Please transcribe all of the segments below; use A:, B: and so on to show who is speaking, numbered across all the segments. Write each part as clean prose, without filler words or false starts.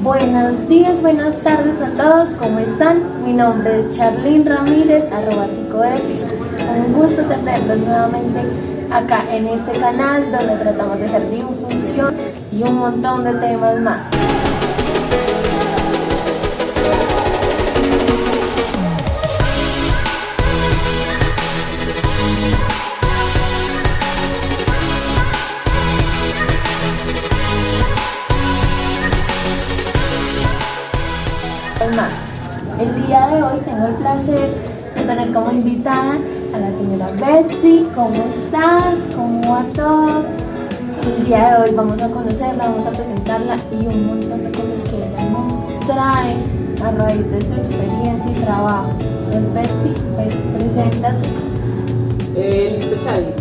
A: Buenos días, buenas tardes a todos, ¿cómo están? Mi nombre es Charlene Ramírez, @psicoepi. Un gusto tenerlos nuevamente acá en este canal donde tratamos de hacer difusión y un montón de temas más. Más. El día de hoy tengo el placer de tener como invitada a la señora Betsy. ¿Cómo estás? ¿Cómo va todo? El día de hoy vamos a conocerla, vamos a presentarla y un montón de cosas que ella nos trae a raíz de su experiencia y trabajo. Entonces, Betsy, pues, preséntate.
B: Listo, Chadi.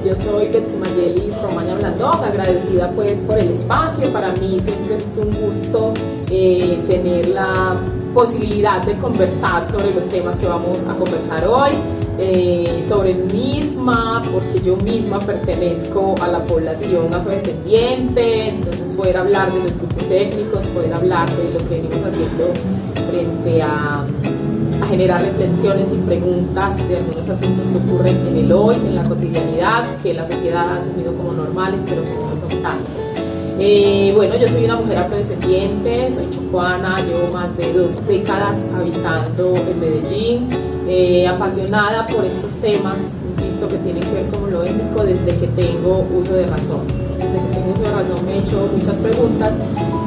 B: Yo soy Betsy Mayelis Romaña Blandón, agradecida pues por el espacio. Para mí siempre es un gusto tener la posibilidad de conversar sobre los temas que vamos a conversar hoy, sobre mí misma, porque yo misma pertenezco a la población afrodescendiente, entonces poder hablar de los grupos étnicos, poder hablar de lo que venimos haciendo frente a generar reflexiones y preguntas de algunos asuntos que ocurren en el hoy, en la cotidianidad, que la sociedad ha asumido como normales, pero que no lo son tanto. Bueno, yo soy una mujer afrodescendiente, soy chocuana, llevo más de 2 décadas habitando en Medellín, apasionada por estos temas, insisto, que tienen que ver con lo étnico desde que tengo uso de razón. Desde que tengo uso de razón me he hecho muchas preguntas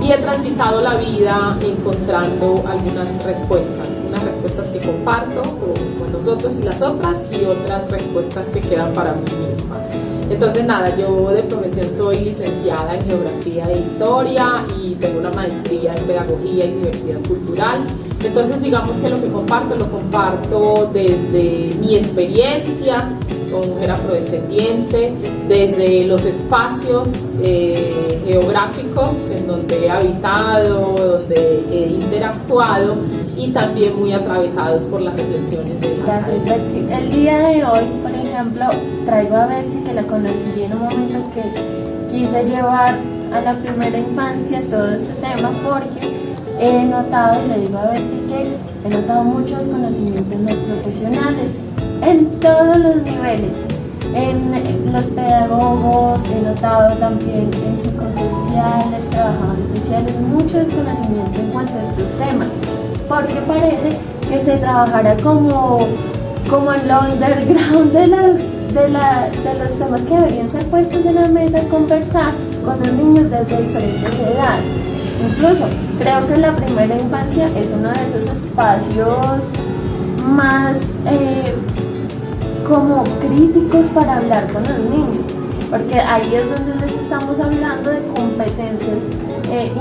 B: y he transitado la vida encontrando algunas respuestas, unas respuestas que comparto con nosotros y las otras, y otras respuestas que quedan para mí misma. Entonces nada, yo de profesión soy licenciada en Geografía e Historia y tengo una maestría en Pedagogía y Diversidad Cultural. Entonces digamos que lo comparto desde mi experiencia como mujer afrodescendiente, desde los espacios geográficos en donde he habitado, donde he interactuado, y también muy atravesados por las reflexiones de la
A: Gracias, Betsy. El día de hoy, por ejemplo, traigo a Betsy, que la conocí en un momento que quise llevar a la primera infancia todo este tema, porque he notado, y le digo a Betsy que he notado muchos conocimientos en los profesionales, en todos los niveles, en los pedagogos, he notado también en psicosociales, trabajadores sociales, mucho desconocimiento en cuanto a estos temas, porque parece que se trabajara como en lo underground de los temas que deberían ser puestos en la mesa, conversar con los niños desde diferentes edades. Incluso creo que la primera infancia es uno de esos espacios más como críticos para hablar con los niños, porque ahí es donde les estamos hablando de competencias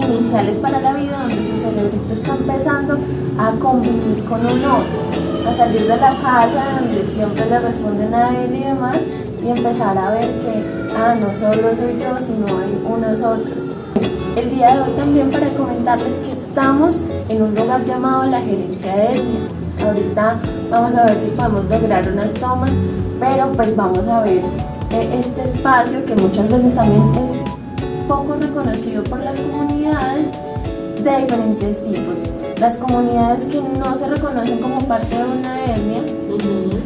A: iniciales para la vida, donde su cerebrito está empezando a convivir con un otro, a salir de la casa donde siempre le responden a él y demás, y empezar a ver que no solo soy yo, sino hay unos otros. El día de hoy también para comentarles que estamos en un lugar llamado la Gerencia de Etnias. Ahorita vamos a ver si podemos lograr unas tomas, pero pues vamos a ver este espacio que muchas veces también es poco reconocido por las comunidades de diferentes tipos. Las comunidades que no se reconocen como parte de una etnia,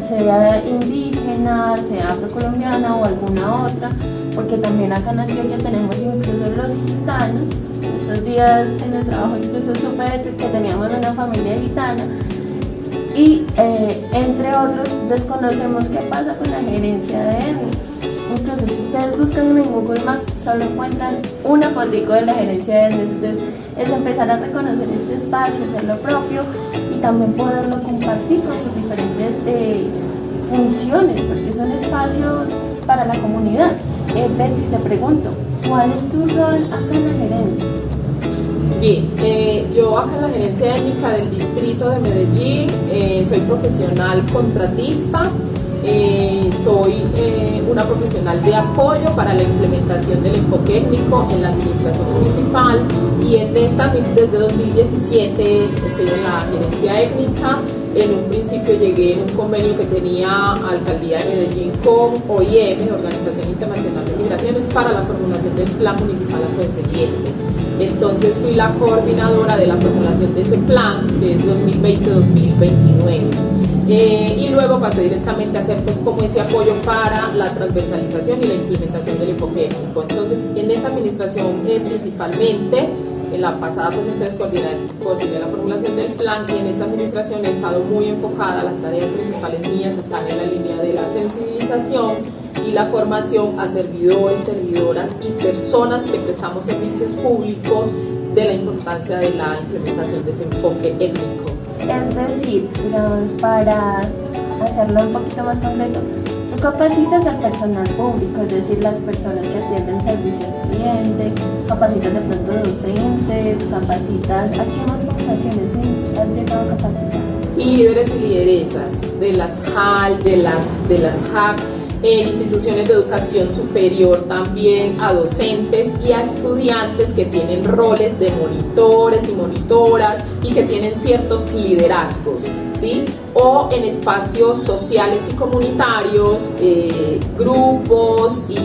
A: sea indígena, sea afrocolombiana o alguna otra, porque también acá en Antioquia tenemos incluso los gitanos. Estos días en el trabajo incluso supe que teníamos una familia gitana, y entre otros desconocemos qué pasa con la gerencia de etnias. Incluso si ustedes buscan en Google Maps solo encuentran una fotico de la gerencia de etnias. Entonces es empezar a reconocer este espacio, hacerlo propio y también poderlo compartir con sus diferentes funciones, porque es un espacio para la comunidad. Betsy, te pregunto, ¿cuál es tu rol acá en la gerencia?
B: Bien, yo acá en la Gerencia Étnica del Distrito de Medellín soy profesional contratista, soy una profesional de apoyo para la implementación del enfoque étnico en la administración municipal, y desde 2017 estoy en la Gerencia Étnica. En un principio llegué en un convenio que tenía Alcaldía de Medellín con OIM, Organización Internacional de Migraciones, para la formulación del Plan Municipal Afrodescendiente. Entonces fui la coordinadora de la formulación de ese plan, que es 2020-2029. Y luego pasé directamente a hacer pues como ese apoyo para la transversalización y la implementación del enfoque étnico. Entonces en esta administración principalmente, en la pasada pues entonces coordiné la formulación del plan, y en esta administración he estado muy enfocada. Las tareas principales mías están en la línea de la sensibilización y la formación a servidores, servidoras y personas que prestamos servicios públicos de la importancia de la implementación de ese enfoque étnico.
A: Es decir, digamos, para hacerlo un poquito más concreto, tú capacitas al personal público, es decir, las personas que atienden servicio al cliente, capacitas de pronto docentes, capacitas, ¿a qué más poblaciones has llegado a capacitar?
B: Líderes y lideresas de las HAL, de las HAC, en instituciones de educación superior también, a docentes y a estudiantes que tienen roles de monitores y monitoras y que tienen ciertos liderazgos, ¿sí? O en espacios sociales y comunitarios, grupos y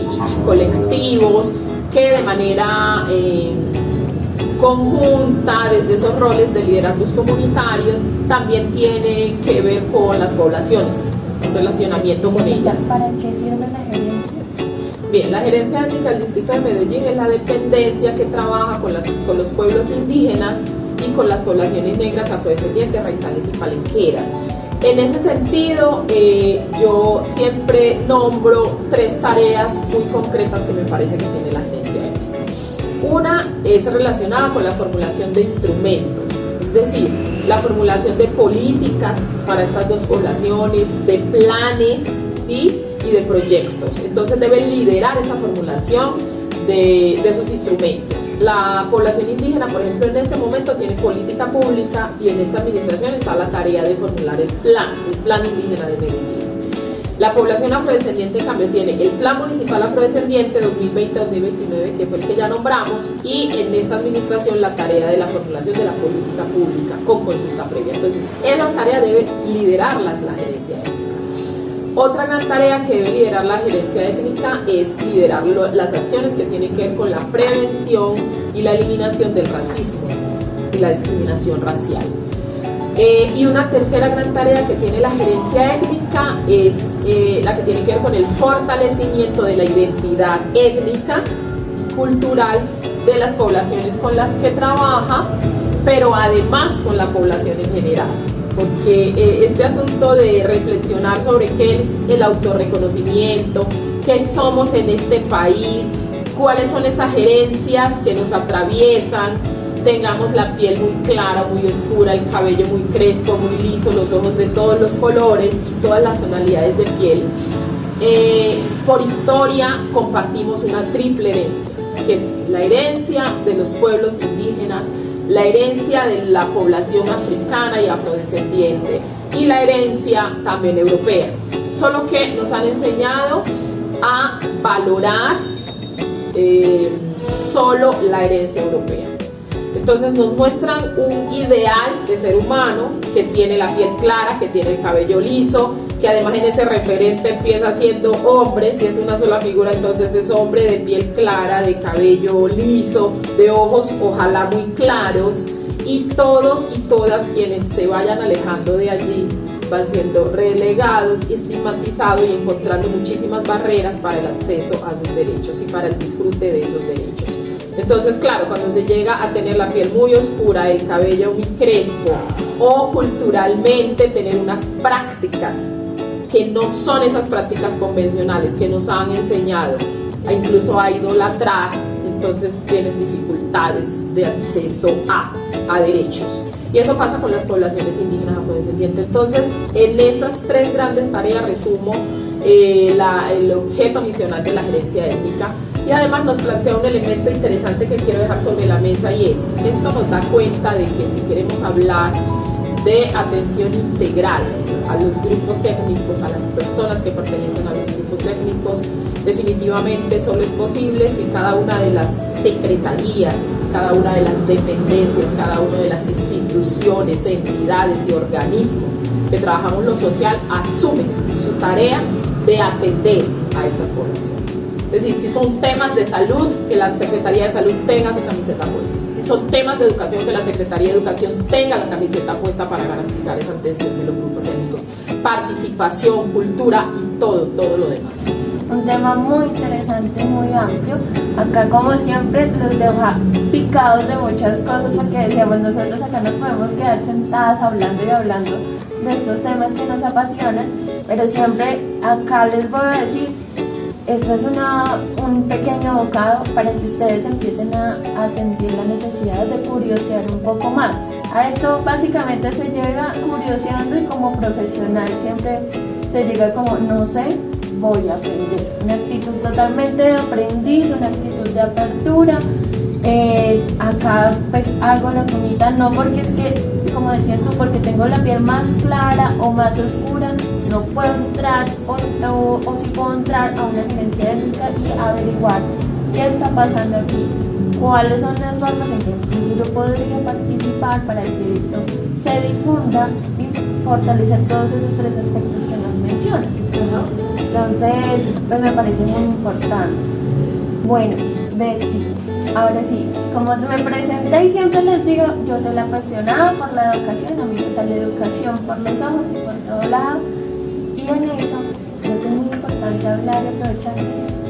B: colectivos que de manera conjunta, desde esos roles de liderazgos comunitarios, también tienen que ver con las poblaciones, en relacionamiento con ellas.
A: ¿Para qué sirve la gerencia?
B: Bien, la gerencia étnica del distrito de Medellín es la dependencia que trabaja con los pueblos indígenas y con las poblaciones negras, afrodescendientes, raizales y palenqueras. En ese sentido, yo siempre nombro 3 tareas muy concretas que me parece que tiene la gerencia étnica. Una es relacionada con la formulación de instrumentos, es decir, la formulación de políticas para estas dos poblaciones, de planes, ¿sí? Y de proyectos. Entonces debe liderar esa formulación de esos instrumentos. La población indígena, por ejemplo, en este momento tiene política pública, y en esta administración está la tarea de formular el plan indígena de Medellín. La población afrodescendiente, en cambio, tiene el Plan Municipal Afrodescendiente 2020-2029, que fue el que ya nombramos, y en esta administración la tarea de la formulación de la política pública con consulta previa. Entonces, esas tareas debe liderarlas la gerencia étnica. Otra gran tarea que debe liderar la gerencia étnica es liderar las acciones que tienen que ver con la prevención y la eliminación del racismo y la discriminación racial. Y una tercera gran tarea que tiene la gerencia étnica es la que tiene que ver con el fortalecimiento de la identidad étnica y cultural de las poblaciones con las que trabaja, pero además con la población en general. Porque este asunto de reflexionar sobre qué es el autorreconocimiento, qué somos en este país, cuáles son esas herencias que nos atraviesan, tengamos la piel muy clara, muy oscura, el cabello muy crespo, muy liso, los ojos de todos los colores y todas las tonalidades de piel. Por historia compartimos una triple herencia, que es la herencia de los pueblos indígenas, la herencia de la población africana y afrodescendiente, y la herencia también europea, solo que nos han enseñado a valorar solo la herencia europea. Entonces nos muestran un ideal de ser humano que tiene la piel clara, que tiene el cabello liso, que además en ese referente empieza siendo hombre. Si es una sola figura, entonces es hombre de piel clara, de cabello liso, de ojos ojalá muy claros, y todos y todas quienes se vayan alejando de allí van siendo relegados y estigmatizados y encontrando muchísimas barreras para el acceso a sus derechos y para el disfrute de esos derechos. Entonces, claro, cuando se llega a tener la piel muy oscura, el cabello muy crespo, o culturalmente tener unas prácticas que no son esas prácticas convencionales que nos han enseñado incluso a idolatrar, entonces tienes dificultades de acceso a derechos. Y eso pasa con las poblaciones indígenas afrodescendientes. Entonces, en esas 3 grandes tareas resumo el objeto misional de la gerencia étnica. Y además nos plantea un elemento interesante que quiero dejar sobre la mesa, y esto nos da cuenta de que si queremos hablar de atención integral a los grupos étnicos, a las personas que pertenecen a los grupos étnicos, definitivamente solo es posible si cada una de las secretarías, cada una de las dependencias, cada una de las instituciones, entidades y organismos que trabajamos lo social asumen su tarea de atender a estas poblaciones. Es decir, si son temas de salud, que la Secretaría de Salud tenga su camiseta puesta. son temas de educación que la Secretaría de Educación tenga la camiseta puesta para garantizar esa atención de los grupos étnicos. Participación, cultura y todo lo demás.
A: Un tema muy interesante, muy amplio. Acá, como siempre, los deja picados de muchas cosas, porque decíamos, nosotros acá nos podemos quedar sentadas hablando y hablando de estos temas que nos apasionan, pero siempre acá les voy a decir, este es un pequeño bocado para que ustedes empiecen a sentir la necesidad de curiosear un poco más. A esto básicamente se llega curioseando, y como profesional siempre se llega como, no sé, voy a aprender. Una actitud totalmente de aprendiz, una actitud de apertura. Acá pues hago la cuñita, no porque es que, como decías tú, porque tengo la piel más clara o más oscura, no puedo entrar o sí puedo entrar a una agencia étnica y averiguar qué está pasando aquí, cuáles son las formas en que incluso yo podría participar para que esto se difunda y fortalecer todos esos tres aspectos que nos mencionas. Entonces, pues me parece muy importante. Bueno, Betsy, ahora sí, como me presenté y siempre les digo, yo soy la apasionada por la educación, a mí me sale educación por los ojos y por todo lado, y en eso creo que es muy importante hablar y aprovechar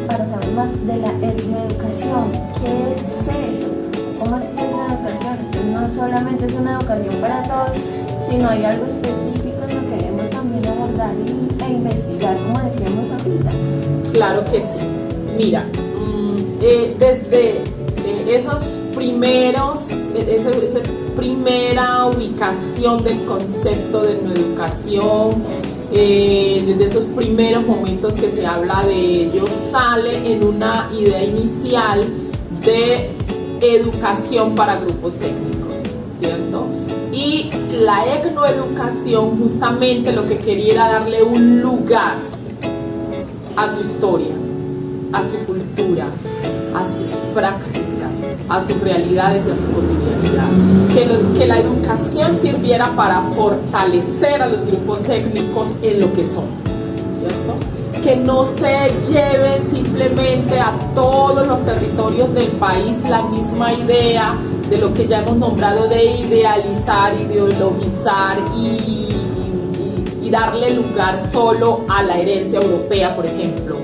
A: para saber más de la etnoeducación. ¿Qué es eso? ¿Cómo es la educación? Entonces, no solamente es una educación para todos, sino hay algo específico en lo que debemos también abordar e investigar, como decíamos ahorita.
B: Claro que sí. Mira, desde esos primeros, esa primera ubicación del concepto de etnoeducación, desde esos primeros momentos que se habla de ello, sale en una idea inicial de educación para grupos étnicos, ¿cierto? Y la etnoeducación justamente lo que quería era darle un lugar a su historia, a su cultura, a sus prácticas, a sus realidades y a su cotidianidad. Que la educación sirviera para fortalecer a los grupos étnicos en lo que son, ¿cierto? Que no se lleven simplemente a todos los territorios del país la misma idea de lo que ya hemos nombrado de idealizar, ideologizar y darle lugar solo a la herencia europea, por ejemplo.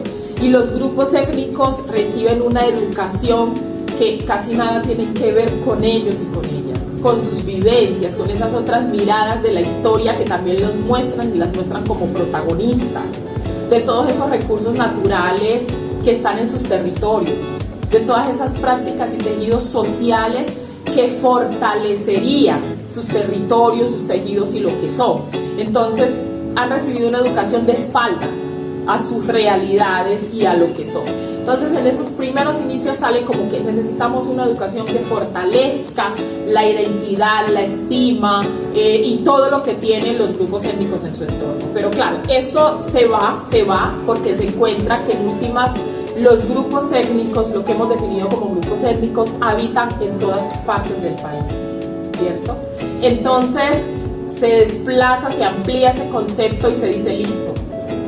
B: Y los grupos étnicos reciben una educación que casi nada tiene que ver con ellos y con ellas, con sus vivencias, con esas otras miradas de la historia que también los muestran y las muestran como protagonistas de todos esos recursos naturales que están en sus territorios, de todas esas prácticas y tejidos sociales que fortalecerían sus territorios, sus tejidos y lo que son. Entonces han recibido una educación de espalda a sus realidades y a lo que son. Entonces en esos primeros inicios sale como que necesitamos una educación que fortalezca la identidad, la estima y todo lo que tienen los grupos étnicos en su entorno. Pero claro, eso se va porque se encuentra que en últimas los grupos étnicos, lo que hemos definido como grupos étnicos, habitan en todas partes del país, ¿cierto? Entonces se desplaza, se amplía ese concepto y se dice listo.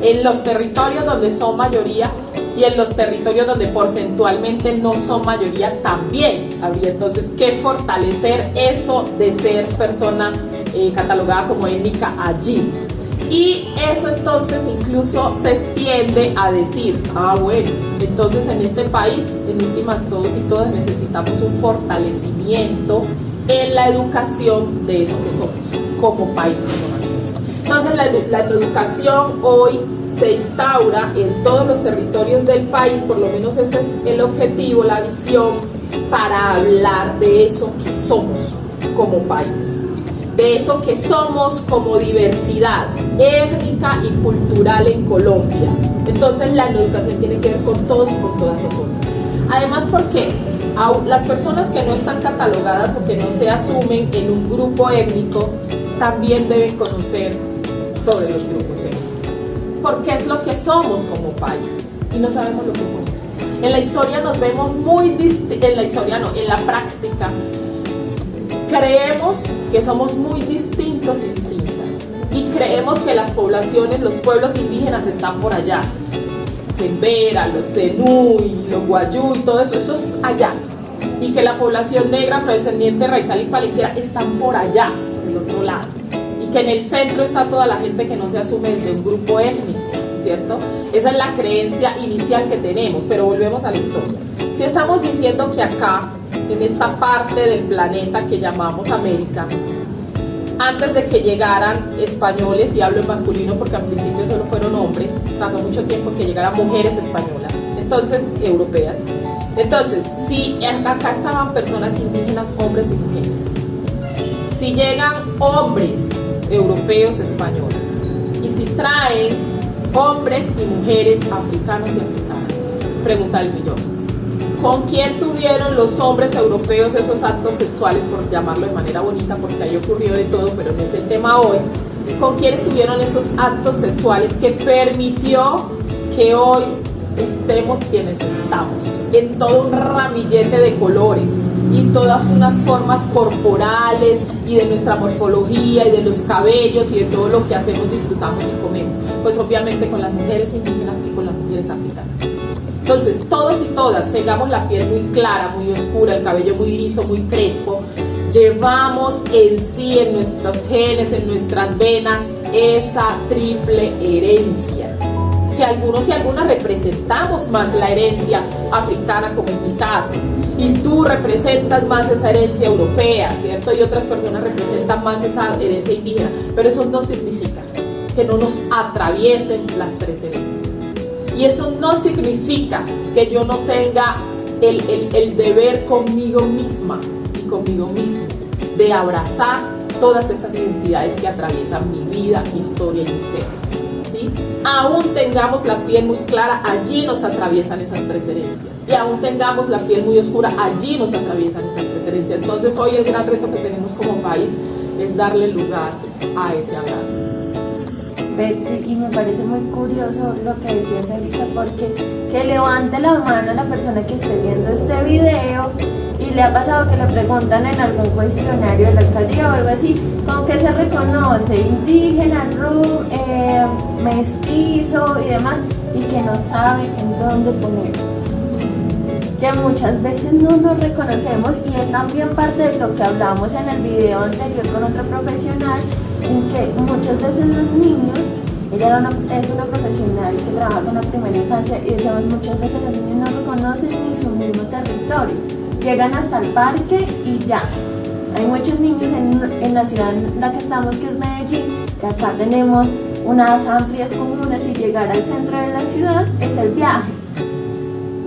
B: En los territorios donde son mayoría y en los territorios donde porcentualmente no son mayoría también habría entonces que fortalecer eso de ser persona catalogada como étnica allí. Y eso entonces incluso se extiende a decir, bueno, entonces en este país, en últimas todos y todas necesitamos un fortalecimiento en la educación de eso que somos como país, como nación. Entonces la educación hoy se instaura en todos los territorios del país, por lo menos ese es el objetivo, la visión, para hablar de eso que somos como país, de eso que somos como diversidad étnica y cultural en Colombia. Entonces la educación tiene que ver con todos y con todas nosotras. Además, porque las personas que no están catalogadas o que no se asumen en un grupo étnico también deben conocer sobre los grupos étnicos, porque es lo que somos como país y no sabemos lo que somos. En la historia nos vemos muy distintos, en la práctica creemos que somos muy distintos y distintas y creemos que las poblaciones, los pueblos indígenas están por allá, Sembera, los Zenú y los Guayú y todo eso es allá. y que la población negra, afrodescendiente, raizal y palenquera están por allá, por el otro lado, y que en el centro está toda la gente que no se asume desde un grupo étnico, ¿cierto? Esa es la creencia inicial que tenemos, pero volvemos a la historia. Si estamos diciendo que acá, en esta parte del planeta que llamamos América, antes de que llegaran españoles, y hablo en masculino porque al principio solo fueron hombres, tardó mucho tiempo en que llegaran mujeres españolas, entonces europeas. Entonces, si acá estaban personas indígenas, hombres y mujeres, si llegan hombres europeos españoles, y si traen hombres y mujeres africanos y africanas, pregunta el millón. ¿Con quién tuvieron los hombres europeos esos actos sexuales, por llamarlo de manera bonita, porque ahí ocurrió de todo, pero no es el tema hoy? ¿Con quiénes tuvieron esos actos sexuales que permitió que hoy estemos quienes estamos? En todo un ramillete de colores y todas unas formas corporales y de nuestra morfología y de los cabellos y de todo lo que hacemos, disfrutamos y comemos. Pues obviamente con las mujeres indígenas y con las mujeres africanas. Entonces, todos y todas tengamos la piel muy clara, muy oscura, el cabello muy liso, muy crespo, llevamos en sí, en nuestros genes, en nuestras venas, esa triple herencia, que algunos y algunas representamos más la herencia africana, como en mi caso, y tú representas más esa herencia europea, ¿cierto? Y otras personas representan más esa herencia indígena, pero eso no significa que no nos atraviesen las tres herencias. Y eso no significa que yo no tenga el deber conmigo misma y conmigo mismo de abrazar todas esas identidades que atraviesan mi vida, mi historia y mi ser, ¿sí? Aún tengamos la piel muy clara, allí nos atraviesan esas tres herencias. Y aún tengamos la piel muy oscura, allí nos atraviesan esas tres herencias. Entonces hoy el gran reto que tenemos como país es darle lugar a ese abrazo.
A: Betsy, y me parece muy curioso lo que decías ahorita, porque que levante la mano a la persona que esté viendo este video y le ha pasado que le preguntan en algún cuestionario de la alcaldía o algo así, ¿con qué se reconoce? Indígena, mestizo y demás, y que no sabe en dónde poner. Que muchas veces no nos reconocemos, y es también parte de lo que hablamos en el video anterior con otro profesional, en que muchas veces los niños, ella es una profesional que trabaja con la primera infancia, y decimos muchas veces los niños no reconocen ni su mismo territorio, llegan hasta el parque y ya. Hay muchos niños en la ciudad en la que estamos, que es Medellín, que acá tenemos unas amplias comunas, y llegar al centro de la ciudad es el viaje.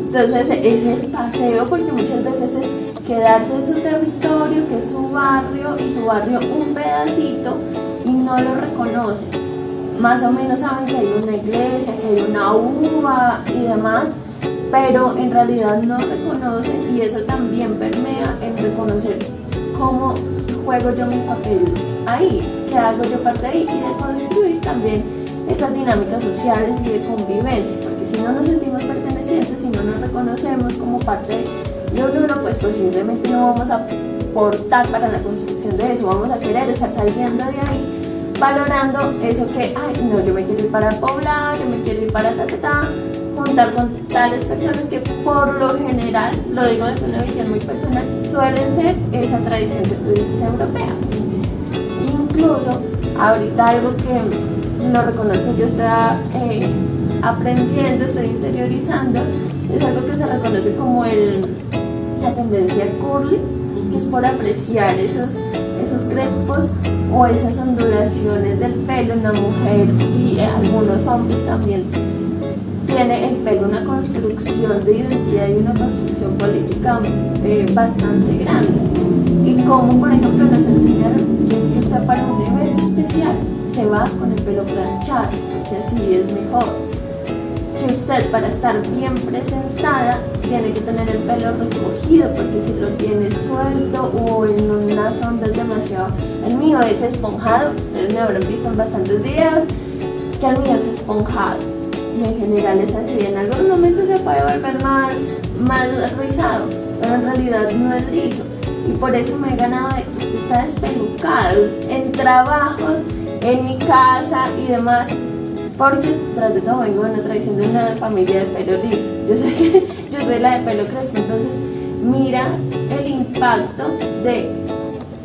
A: Entonces es el paseo, porque muchas veces es quedarse en su territorio, que es su barrio un pedacito, y no lo reconocen. Más o menos saben que hay una iglesia, que hay una uva y demás, pero en realidad no reconocen, y eso también permea en reconocer cómo juego yo mi papel ahí, qué hago yo parte ahí, y de construir también esas dinámicas sociales y de convivencia, porque si no nos sentimos pertenecientes, si no nos reconocemos como parte de un uno, pues posiblemente no vamos a aportar para la construcción de eso, vamos a querer estar saliendo de ahí, valorando eso que, ay, no, yo me quiero ir para poblar, yo me quiero ir para juntar con tales personas que por lo general, lo digo desde una visión muy personal, suelen ser esa tradición que tú dices europea. Incluso, ahorita algo que lo reconozco, yo estoy aprendiendo, estoy interiorizando, es algo que se reconoce como la tendencia curly, que es por apreciar esos crespos o esas ondulaciones del pelo. Una mujer y algunos hombres también tiene el pelo una construcción de identidad y una construcción política bastante grande, y como por ejemplo nos enseñaron que es que está para un evento especial se va con el pelo planchado, porque así es mejor, que usted para estar bien presentada tiene que tener el pelo recogido, porque si lo tiene suelto o en unas ondas demasiado, el mío es esponjado, ustedes me habrán visto en bastantes videos que el mío es esponjado, y en general es así. En algunos momentos se puede volver más rizado, pero en realidad no es liso, y por eso me he ganado de que usted está despelucado en trabajos, en mi casa y demás, porque tras de todo vengo de una tradición de una familia de pelo liso. Yo soy la de pelo crespo, entonces mira el impacto de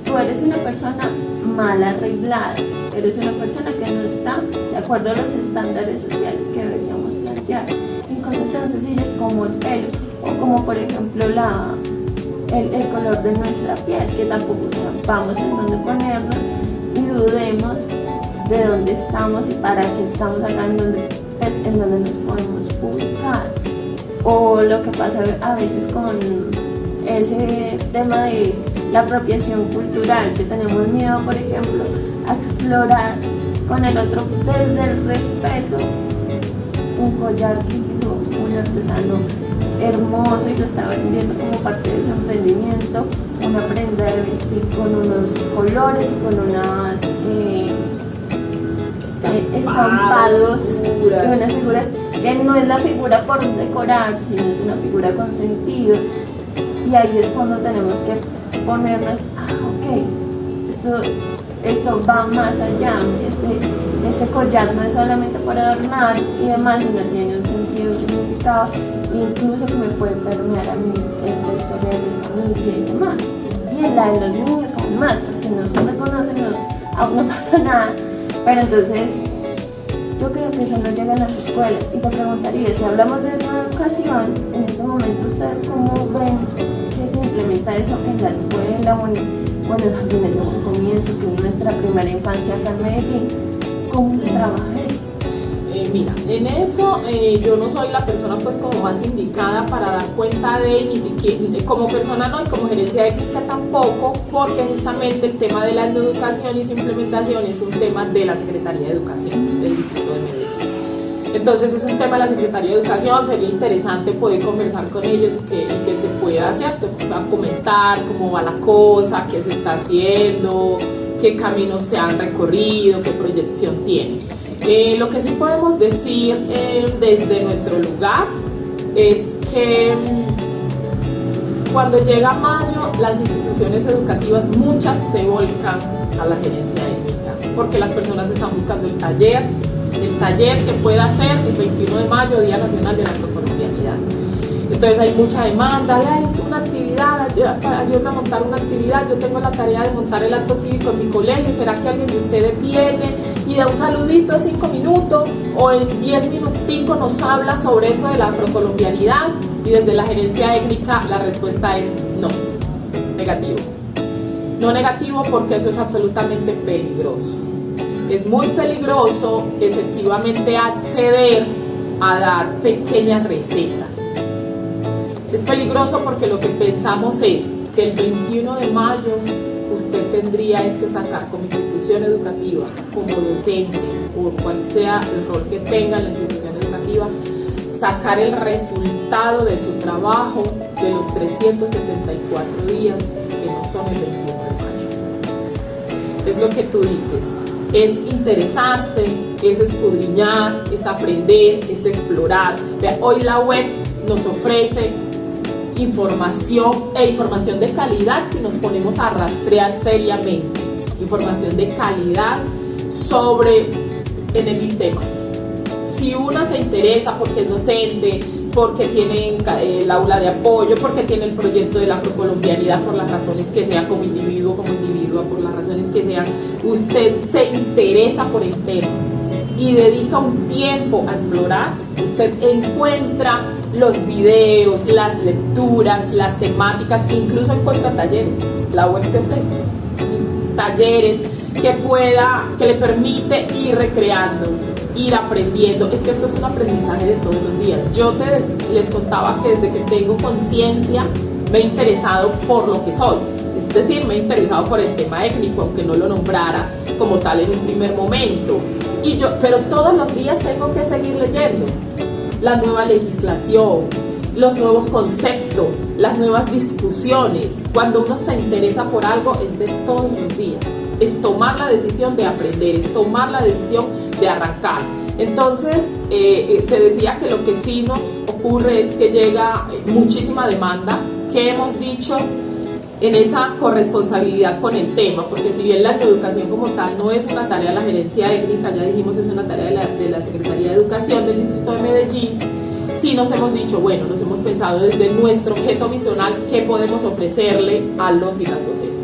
A: tú eres una persona mal arreglada, eres una persona que no está de acuerdo a los estándares sociales que deberíamos plantear, en cosas tan sencillas como el pelo, o como por ejemplo el color de nuestra piel, que tampoco sepamos en dónde ponernos y dudemos de dónde estamos y para qué estamos acá, en donde nos podemos ubicar. O lo que pasa a veces con ese tema de la apropiación cultural, que tenemos miedo, por ejemplo, a explorar con el otro desde el respeto un collar que hizo un artesano hermoso y lo está vendiendo como parte de su emprendimiento, una prenda de vestir con unos colores y con unas estampados y unas figuras que no es la figura por decorar, sino es una figura con sentido. Y ahí es cuando tenemos que ponernos, ok, esto va más allá, este collar no es solamente para adornar y demás, sino tiene un sentido, un significado, incluso que me puede permear a mí en la historia de mi familia y demás. Y en la de los niños aún más, porque no se reconocen, aún no pasa nada. Pero entonces, yo creo que eso no llega a las escuelas. Y te preguntaría, si hablamos de nueva educación, en este momento, ¿ustedes cómo ven que se implementa eso en la escuela o en los jardines de buen comienzo, que es nuestra primera infancia acá en Medellín? ¿Cómo se trabaja eso?
B: Mira, en eso yo no soy la persona pues como más indicada para dar cuenta de, ni siquiera como persona no, y como gerencia ética tampoco, porque justamente el tema de la educación y su implementación es un tema de la Secretaría de Educación del Distrito de Medellín. Entonces es un tema de la Secretaría de Educación, sería interesante poder conversar con ellos y que se pueda, ¿cierto?, comentar cómo va la cosa, qué se está haciendo, qué caminos se han recorrido, qué proyección tiene. Lo que sí podemos decir desde nuestro lugar es que cuando llega mayo, las instituciones educativas, muchas se volcan a la gerencia étnica, porque las personas están buscando el taller que pueda ser el 21 de mayo, Día Nacional de la Afrocolombianidad. Entonces hay mucha demanda, una actividad, ayúdame a montar una actividad, yo tengo la tarea de montar el acto cívico en mi colegio, ¿será que alguien de ustedes viene y da un saludito de 5 minutos o en 10 minuticos nos habla sobre eso de la afrocolombianidad? Y desde la gerencia étnica la respuesta es no, negativo. No negativo porque eso es absolutamente peligroso. Es muy peligroso efectivamente acceder a dar pequeñas recetas. Es peligroso porque lo que pensamos es que el 21 de mayo usted tendría que sacar como institución educativa, como docente o cual sea el rol que tenga en la institución educativa, sacar el resultado de su trabajo de los 364 días que no son el 21 de mayo. Es lo que tú dices, es interesarse, es escudriñar, es aprender, es explorar. Hoy la web nos ofrece información de calidad si nos ponemos a rastrear seriamente, información de calidad sobre temas. Si una se interesa porque es docente, porque tiene el aula de apoyo, porque tiene el proyecto de la afrocolombianidad, por las razones que sea, como individuo, por las razones que sean, usted se interesa por el tema y dedica un tiempo a explorar, usted encuentra los videos, las lecturas, las temáticas, incluso encuentra talleres. La web te ofrece talleres que le permite ir recreando, ir aprendiendo. Es que esto es un aprendizaje de todos los días. Yo les contaba que desde que tengo conciencia me he interesado por lo que soy. Es decir, me he interesado por el tema étnico, aunque no lo nombrara como tal en un primer momento. Pero todos los días tengo que seguir leyendo la nueva legislación, los nuevos conceptos, las nuevas discusiones. Cuando uno se interesa por algo es de todos los días, es tomar la decisión de aprender, es tomar la decisión de arrancar. Entonces, te decía que lo que sí nos ocurre es que llega muchísima demanda, que hemos dicho en esa corresponsabilidad con el tema, porque si bien la educación como tal no es una tarea de la gerencia étnica, ya dijimos es una tarea de la Secretaría de Educación del Distrito de Medellín, sí nos hemos dicho, bueno, nos hemos pensado desde nuestro objeto misional qué podemos ofrecerle a los y las docentes.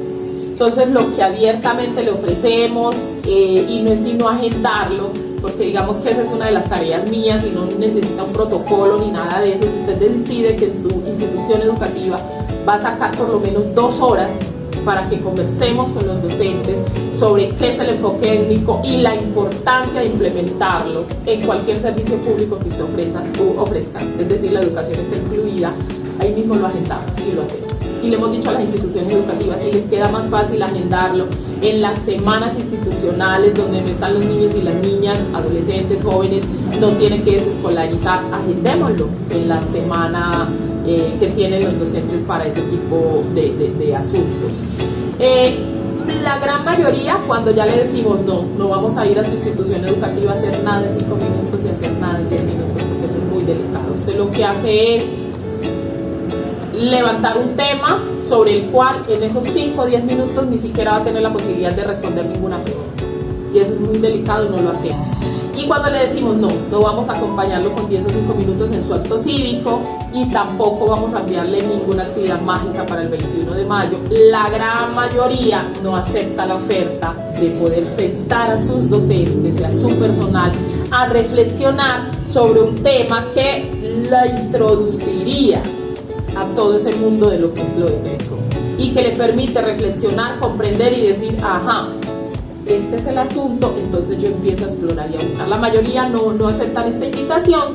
B: Entonces, lo que abiertamente le ofrecemos, y no es sino agendarlo, porque digamos que esa es una de las tareas mías y no necesita un protocolo ni nada de eso. Si usted decide que en su institución educativa va a sacar por lo menos 2 horas para que conversemos con los docentes sobre qué es el enfoque étnico y la importancia de implementarlo en cualquier servicio público que usted ofrezca, es decir, la educación está incluida, ahí mismo lo agendamos y lo hacemos. Y le hemos dicho a las instituciones educativas, si les queda más fácil agendarlo en las semanas institucionales donde no están los niños y las niñas, adolescentes, jóvenes, no tienen que desescolarizar, agendémoslo en la semana que tienen los docentes para ese tipo de asuntos. La gran mayoría, cuando ya le decimos no vamos a ir a su institución educativa a hacer nada en 5 minutos y hacer nada en 10 minutos, porque eso es muy delicado. Usted lo que hace es levantar un tema sobre el cual en esos 5 o 10 minutos ni siquiera va a tener la posibilidad de responder ninguna pregunta. Y eso es muy delicado y no lo hacemos. Y cuando le decimos no vamos a acompañarlo con 10 o 5 minutos en su acto cívico y tampoco vamos a enviarle ninguna actividad mágica para el 21 de mayo, la gran mayoría no acepta la oferta de poder sentar a sus docentes y a su personal a reflexionar sobre un tema que la introduciría a todo ese mundo de lo que es lo étnico y que le permite reflexionar, comprender y decir, ajá, este es el asunto, entonces yo empiezo a explorar y a buscar. La mayoría no aceptan esta invitación,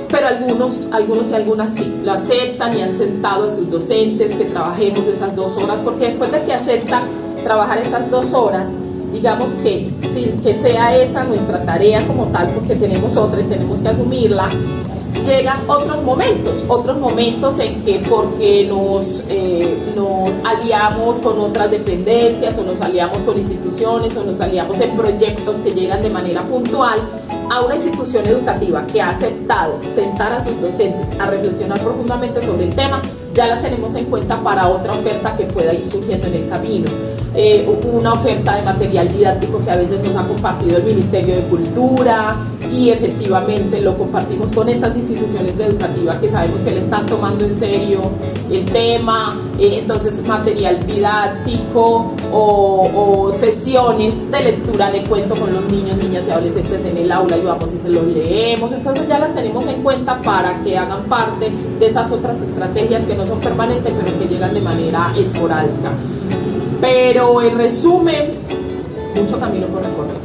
B: pero algunos y algunas sí, lo aceptan y han sentado a sus docentes que trabajemos esas 2 horas, porque después de que aceptan trabajar esas 2 horas, digamos que sin que sea esa nuestra tarea como tal, porque tenemos otra y tenemos que asumirla, llegan otros momentos en que porque nos aliamos con otras dependencias o nos aliamos con instituciones o nos aliamos en proyectos que llegan de manera puntual a una institución educativa que ha aceptado sentar a sus docentes a reflexionar profundamente sobre el tema, ya la tenemos en cuenta para otra oferta que pueda ir surgiendo en el camino. Una oferta de material didáctico que a veces nos ha compartido el Ministerio de Cultura y efectivamente lo compartimos con estas instituciones educativas que sabemos que le están tomando en serio el tema, entonces material didáctico o sesiones de lectura de cuento con los niños, niñas y adolescentes en el aula y vamos y se los leemos, entonces ya las tenemos en cuenta para que hagan parte de esas otras estrategias que no son permanentes pero que llegan de manera esporádica. Pero en resumen, mucho camino por recorrer.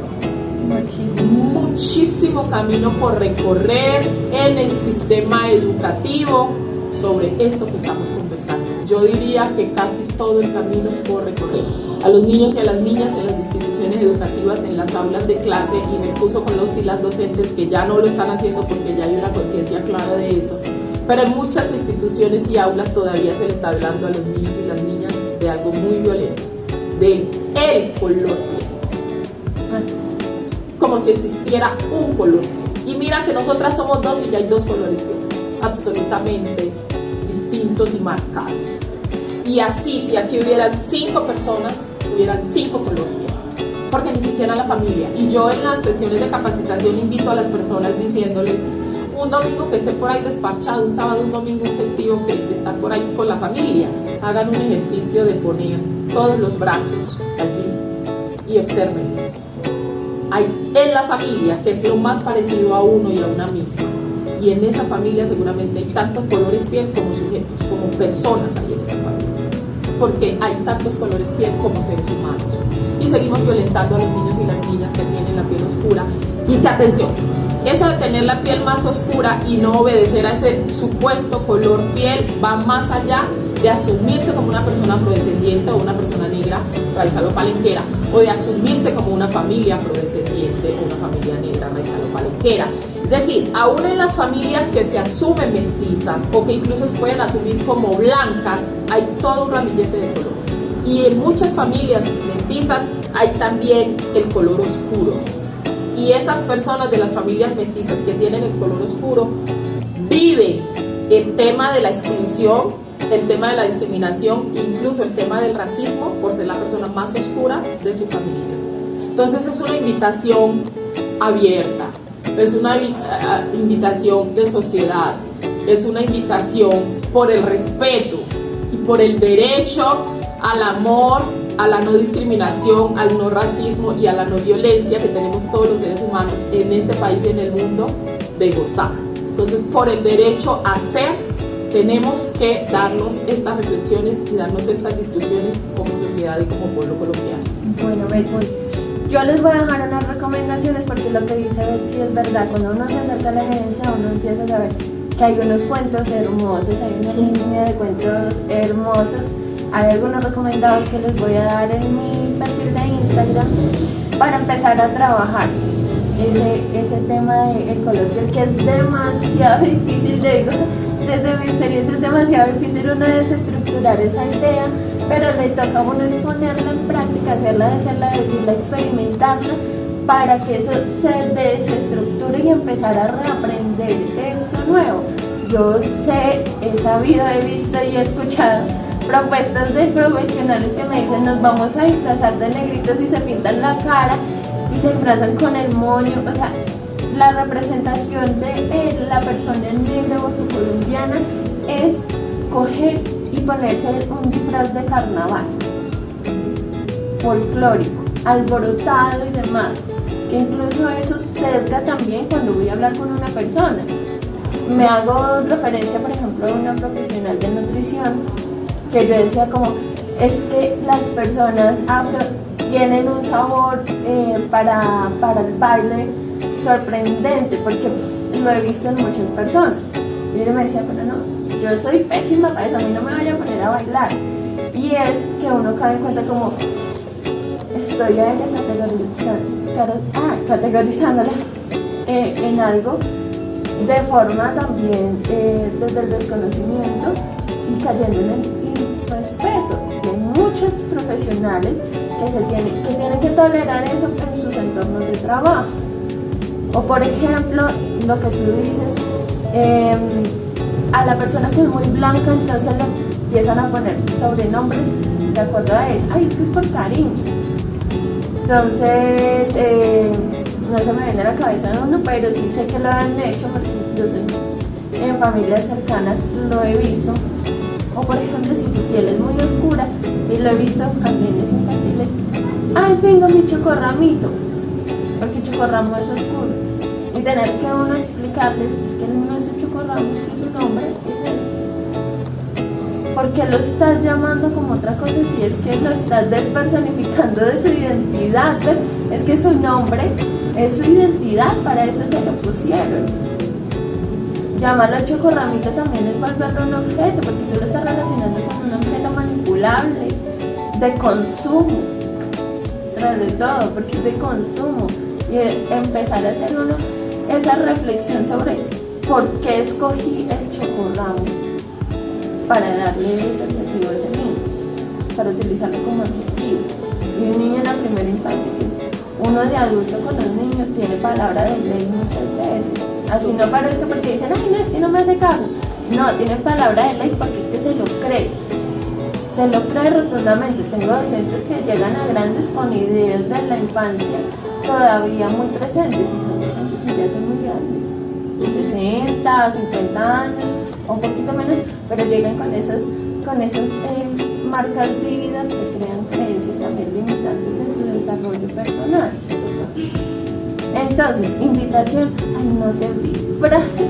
B: Muchísimo camino por recorrer en el sistema educativo sobre esto que estamos conversando. Yo diría que casi todo el camino por recorrer. A los niños y a las niñas en las instituciones educativas, en las aulas de clase, y me excuso con los y las docentes que ya no lo están haciendo porque ya hay una conciencia clara de eso. Pero en muchas instituciones y aulas todavía se le está hablando a los niños y las niñas de algo muy violento, de el color piel, como si existiera un color piel. Y mira que nosotras somos 2 y ya hay 2 colores piel, absolutamente distintos y marcados. Y así, si aquí hubieran 5 personas, hubieran 5 colores piel, porque ni siquiera la familia. Y yo en las sesiones de capacitación invito a las personas diciéndole, un domingo que esté por ahí desparchado, un sábado, un domingo, un festivo que está por ahí con la familia, hagan un ejercicio de poner todos los brazos allí y obsérvenlos. Hay en la familia, que es lo más parecido a uno y a una misma, y en esa familia seguramente hay tantos colores piel como sujetos, como personas hay en esa familia, porque hay tantos colores piel como seres humanos. Y seguimos violentando a los niños y las niñas que tienen la piel oscura. Y que atención, eso de tener la piel más oscura y no obedecer a ese supuesto color piel va más allá de asumirse como una persona afrodescendiente o una persona negra, raizal o palenquera, o de asumirse como una familia afrodescendiente o una familia negra, raizal o palenquera. Es decir, aún en las familias que se asumen mestizas o que incluso se pueden asumir como blancas, hay todo un ramillete de colores. Y en muchas familias mestizas hay también el color oscuro. Y esas personas de las familias mestizas que tienen el color oscuro viven el tema de la exclusión, el tema de la discriminación, incluso el tema del racismo por ser la persona más oscura de su familia. Entonces es una invitación abierta, es una invitación de sociedad, es una invitación por el respeto y por el derecho al amor, a la no discriminación, al no racismo y a la no violencia que tenemos todos los seres humanos en este país y en el mundo de gozar. Entonces, por el derecho a ser, tenemos que darnos estas reflexiones y darnos estas discusiones como sociedad y como pueblo colombiano.
A: Bueno, Betsy, yo les voy a dejar unas recomendaciones porque lo que dice Betsy es verdad. Cuando uno se acerca a la gerencia, uno empieza a saber que hay unos cuentos hermosos, hay una línea de cuentos hermosos. Hay algunos recomendados que les voy a dar en mi perfil de Instagram para empezar a trabajar ese tema del color piel, que es demasiado difícil, digo, desde mi experiencia es demasiado difícil uno desestructurar esa idea, pero le toca a uno es ponerla en práctica, hacerla, decirla, experimentarla, para que eso se desestructure y empezar a reaprender esto nuevo. Yo sé, he sabido, he visto y he escuchado propuestas de profesionales que me dicen nos vamos a disfrazar de negritos y se pintan la cara y se disfrazan con el moño. O sea, la representación de la persona negra o afrocolombiana es coger y ponerse un disfraz de carnaval folclórico, alborotado y demás, que incluso eso sesga también cuando voy a hablar con una persona. Me hago referencia, por ejemplo, a una profesional de nutrición que yo decía como, es que las personas afro tienen un sabor para el baile sorprendente, porque lo he visto en muchas personas. Y ella me decía, pero no, yo soy pésima para eso, a mí no me vaya a poner a bailar. Y es que uno cae en cuenta como, estoy a ella categorizándola en algo de forma también desde el desconocimiento y cayendo en el respeto. Y hay muchos profesionales que tienen que tolerar eso en sus entornos de trabajo. O por ejemplo, lo que tú dices, a la persona que es muy blanca, entonces le empiezan a poner sobrenombres de acuerdo a eso. Ay, es que es por cariño. Entonces, no se me viene a la cabeza uno, pero sí sé que lo han hecho, porque incluso en familias cercanas lo he visto. O por ejemplo, si tu piel es muy oscura, y lo he visto en jardines infantiles, ay, venga mi chocorramito, porque chocorramo es oscuro. Y tener que uno explicarles, es que no es un chocorramo, es que su nombre es este. ¿Por qué lo estás llamando como otra cosa si es que lo estás despersonificando de su identidad? Pues es que su nombre es su identidad, para eso se lo pusieron. Llamarlo chocorramito también es volverlo un objeto, porque tú lo estás relacionando con un objeto manipulable, de consumo, tras de todo, porque es de consumo. Y empezar a hacer uno esa reflexión sobre por qué escogí el chocorramo para darle ese adjetivo a ese niño, para utilizarlo como adjetivo. Y un niño en la primera infancia, que es uno de adulto con los niños, tiene palabra de ley muchas veces. Así no parezca, porque dicen, ay, no, es que no me hace caso. No, tiene palabra de ley porque es que se lo cree. Se lo cree rotundamente. Tengo docentes que llegan a grandes con ideas de la infancia todavía muy presentes, y son docentes y ya son muy grandes, de 60, 50 años, o un poquito menos, pero llegan con esas marcas vívidas que crean creencias también limitantes en su desarrollo personal. Entonces, invitación, ay, no se disfracen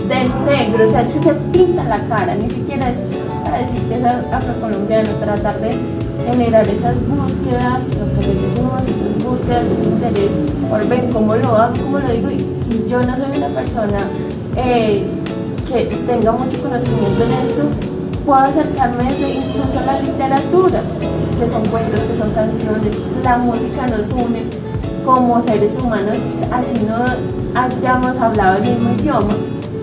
A: de negro, o sea, es que se pinta la cara, ni siquiera es para decir que es afrocolombiano, tratar de generar esas búsquedas, lo que les decimos, esas búsquedas, ese interés por ver cómo lo hago, cómo lo digo. Y si yo no soy una persona que tenga mucho conocimiento en eso, puedo acercarme desde incluso a la literatura, que son cuentos, que son canciones. La música nos une como seres humanos, así no hayamos hablado el mismo idioma,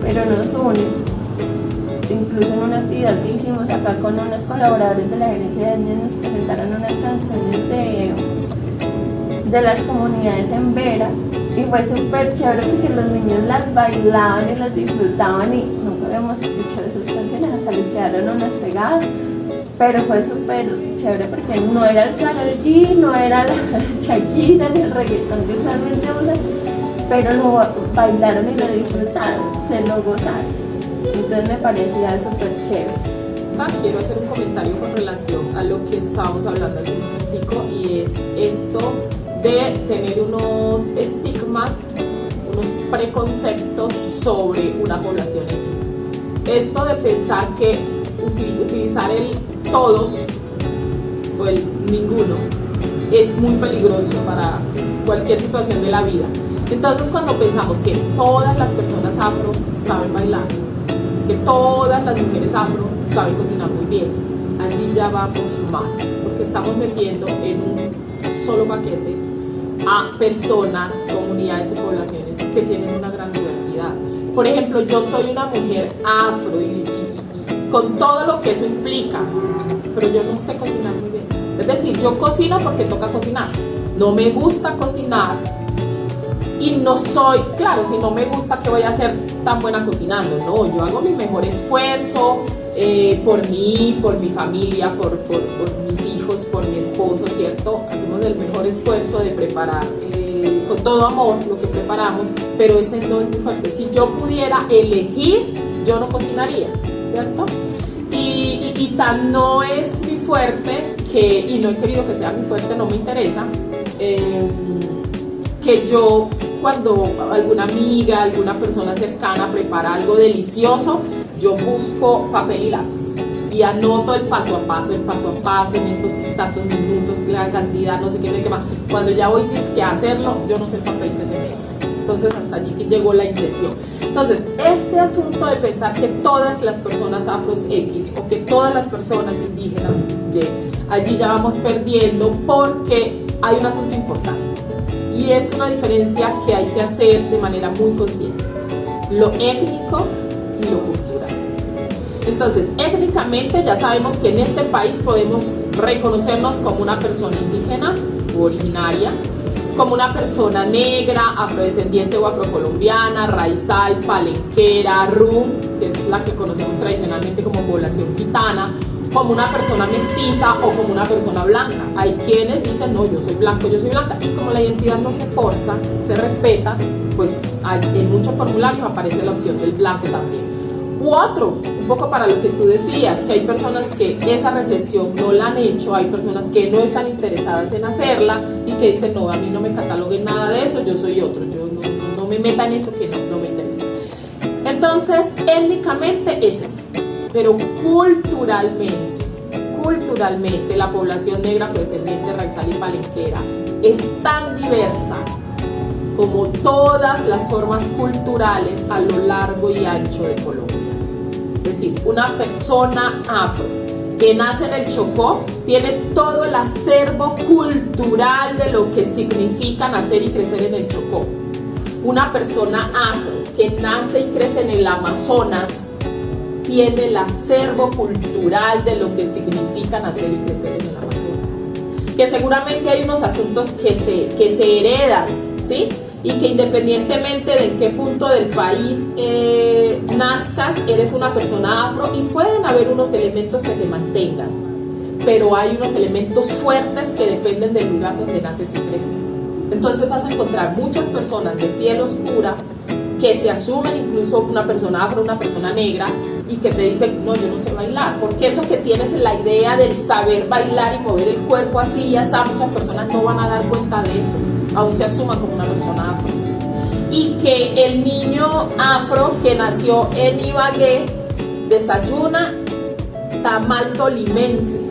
A: pero nos une. Incluso en una actividad que hicimos acá con unos colaboradores de la gerencia de etnias, nos presentaron unas canciones de las comunidades en Vera, y fue súper chévere porque los niños las bailaban y las disfrutaban, y nunca habíamos escuchado esas canciones, hasta les quedaron unas pegadas, pero fue súper chévere porque no era el Karol G, no era la Shakira ni el reggaetón que usualmente usan, pero lo bailaron y lo disfrutaron, se lo gozaron. Entonces me parecía súper chévere.
B: Quiero hacer un comentario con relación a lo que estábamos hablando hace un momentico, y es esto de tener unos estigmas, unos preconceptos sobre una población X. Esto de pensar que utilizar el todos o el ninguno es muy peligroso para cualquier situación de la vida. Entonces, cuando pensamos que todas las personas afro saben bailar, que todas las mujeres afro saben cocinar muy bien, allí ya vamos mal, porque estamos metiendo en un solo paquete a personas, comunidades y poblaciones que tienen una gran diversidad. Por ejemplo, yo soy una mujer afro y con todo lo que eso implica, pero yo no sé cocinar muy bien. Es decir, yo cocino porque toca cocinar. No me gusta cocinar y no soy, claro, si no me gusta, ¿qué voy a hacer tan buena cocinando? No, yo hago mi mejor esfuerzo por mí, por mi familia, por mis hijos, por mi esposo, ¿cierto? Hacemos el mejor esfuerzo de preparar con todo amor lo que preparamos, pero ese no es mi fuerte. Si yo pudiera elegir, yo no cocinaría, ¿cierto? Y tan no es mi fuerte, y no he querido que sea mi fuerte, no me interesa, que yo, cuando alguna amiga, alguna persona cercana prepara algo delicioso, yo busco papel y lápiz y anoto el paso a paso, en estos tantos minutos, la cantidad, no sé qué, qué más. Cuando ya voy a hacerlo, yo no sé el papel que se me hizo. Entonces, hasta allí que llegó la intención. Entonces, este asunto de pensar que todas las personas afros X o que todas las personas indígenas Y, allí ya vamos perdiendo, porque hay un asunto importante. Y es una diferencia que hay que hacer de manera muy consciente: lo étnico y lo cultural. Entonces, étnicamente ya sabemos que en este país podemos reconocernos como una persona indígena o originaria, como una persona negra, afrodescendiente o afrocolombiana, raizal, palenquera, rum, que es la que conocemos tradicionalmente como población gitana, como una persona mestiza o como una persona blanca. Hay quienes dicen, no, yo soy blanco, yo soy blanca, y como la identidad no se forza, se respeta, pues en muchos formularios aparece la opción del blanco también. U otro, un poco para lo que tú decías, que hay personas que esa reflexión no la han hecho, hay personas que no están interesadas en hacerla y que dicen, no, a mí no me cataloguen nada de eso, yo soy otro, yo no me meta en eso que no me interesa. Entonces, étnicamente es eso, pero culturalmente la población negra, afrodescendiente, raizal y palenquera es tan diversa como todas las formas culturales a lo largo y ancho de Colombia. Es decir, una persona afro que nace en el Chocó tiene todo el acervo cultural de lo que significa nacer y crecer en el Chocó. Una persona afro que nace y crece en el Amazonas tiene el acervo cultural de lo que significa nacer y crecer en el Amazonas. Que seguramente hay unos asuntos que se heredan, ¿sí? Y que independientemente de en qué punto del país nazcas, eres una persona afro, y pueden haber unos elementos que se mantengan, pero hay unos elementos fuertes que dependen del lugar donde naces y creces. Entonces vas a encontrar muchas personas de piel oscura que se asumen incluso una persona afro, una persona negra, y que te dicen, no, yo no sé bailar, porque eso que tienes en la idea del saber bailar y mover el cuerpo así y así, muchas personas no van a dar cuenta de eso, aún se asuma como una persona afro. Y que el niño afro que nació en Ibagué desayuna tamal tolimense,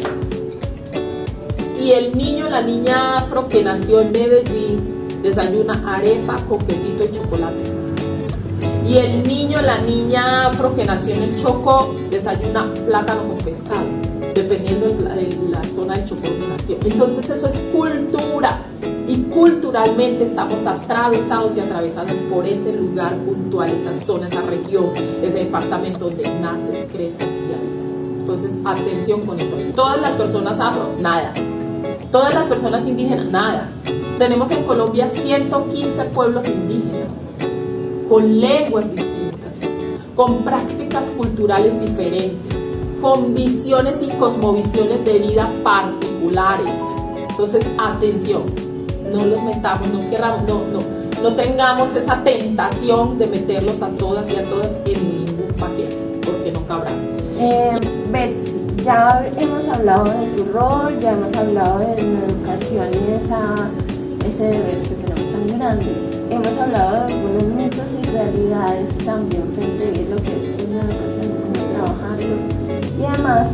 B: y el niño, la niña afro que nació en Medellín desayuna arepa con quesito y chocolate. Y el niño, la niña afro que nació en el Chocó desayuna plátano con pescado, dependiendo de la zona del Chocó donde nació. Entonces eso es cultura, y culturalmente estamos atravesados y atravesadas por ese lugar puntual, esa zona, esa región, ese departamento donde naces, creces y habitas. Entonces, atención con eso. Todas las personas afro, nada. Todas las personas indígenas, nada. Tenemos en Colombia 115 pueblos indígenas, con lenguas distintas, con prácticas culturales diferentes, con visiones y cosmovisiones de vida particulares. Entonces, atención, no los metamos, no querramos, no. no tengamos esa tentación de meterlos a todas y a todas en ningún paquete, porque no cabrá.
A: Betsy, ya hemos hablado de tu rol, ya hemos hablado de la educación y ese deber que tenemos tan grande. Hemos hablado de algunos mitos y realidades también frente a lo que es la educación, cómo trabajarlo y demás.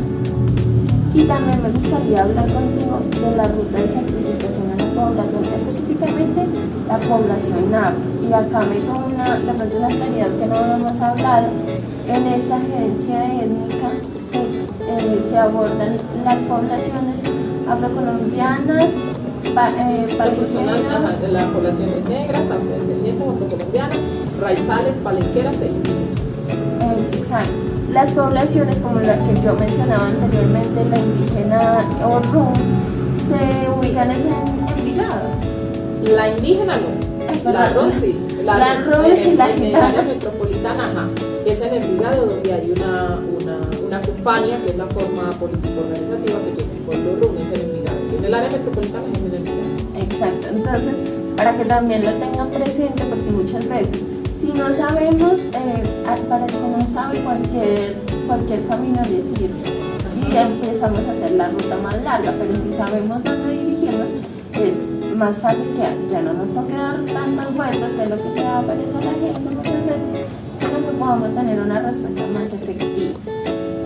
A: Y también me gustaría hablar contigo de la ruta de certificación a la población, específicamente la población afro. Y acá meto de pronto una claridad que no hemos hablado. En esta gerencia étnica se abordan las poblaciones afrocolombianas,
B: las poblaciones negras, afrodescendientes, afrocolombianas, raizales, palenqueras e indígenas.
A: Exacto. Las poblaciones como la que yo mencionaba anteriormente, la indígena o rum, se ubican en Envigado.
B: La indígena no, la rum sí.
A: La rum y la
B: en el área metropolitana, ajá, es en Envigado donde hay una compañía que es la forma político-organizativa que tiene el pueblo rum, es en Envigado. Sí, en el área metropolitana es en Envigado.
A: Exacto, entonces para que también lo tengan presente, porque muchas veces si no sabemos, para el que no sabe, cualquier camino le sirve y empezamos a hacer la ruta más larga, pero si sabemos dónde dirigirnos es más fácil que ya no nos toque dar tantas vueltas de lo que te da pereza a la gente muchas veces, sino que podamos tener una respuesta más efectiva.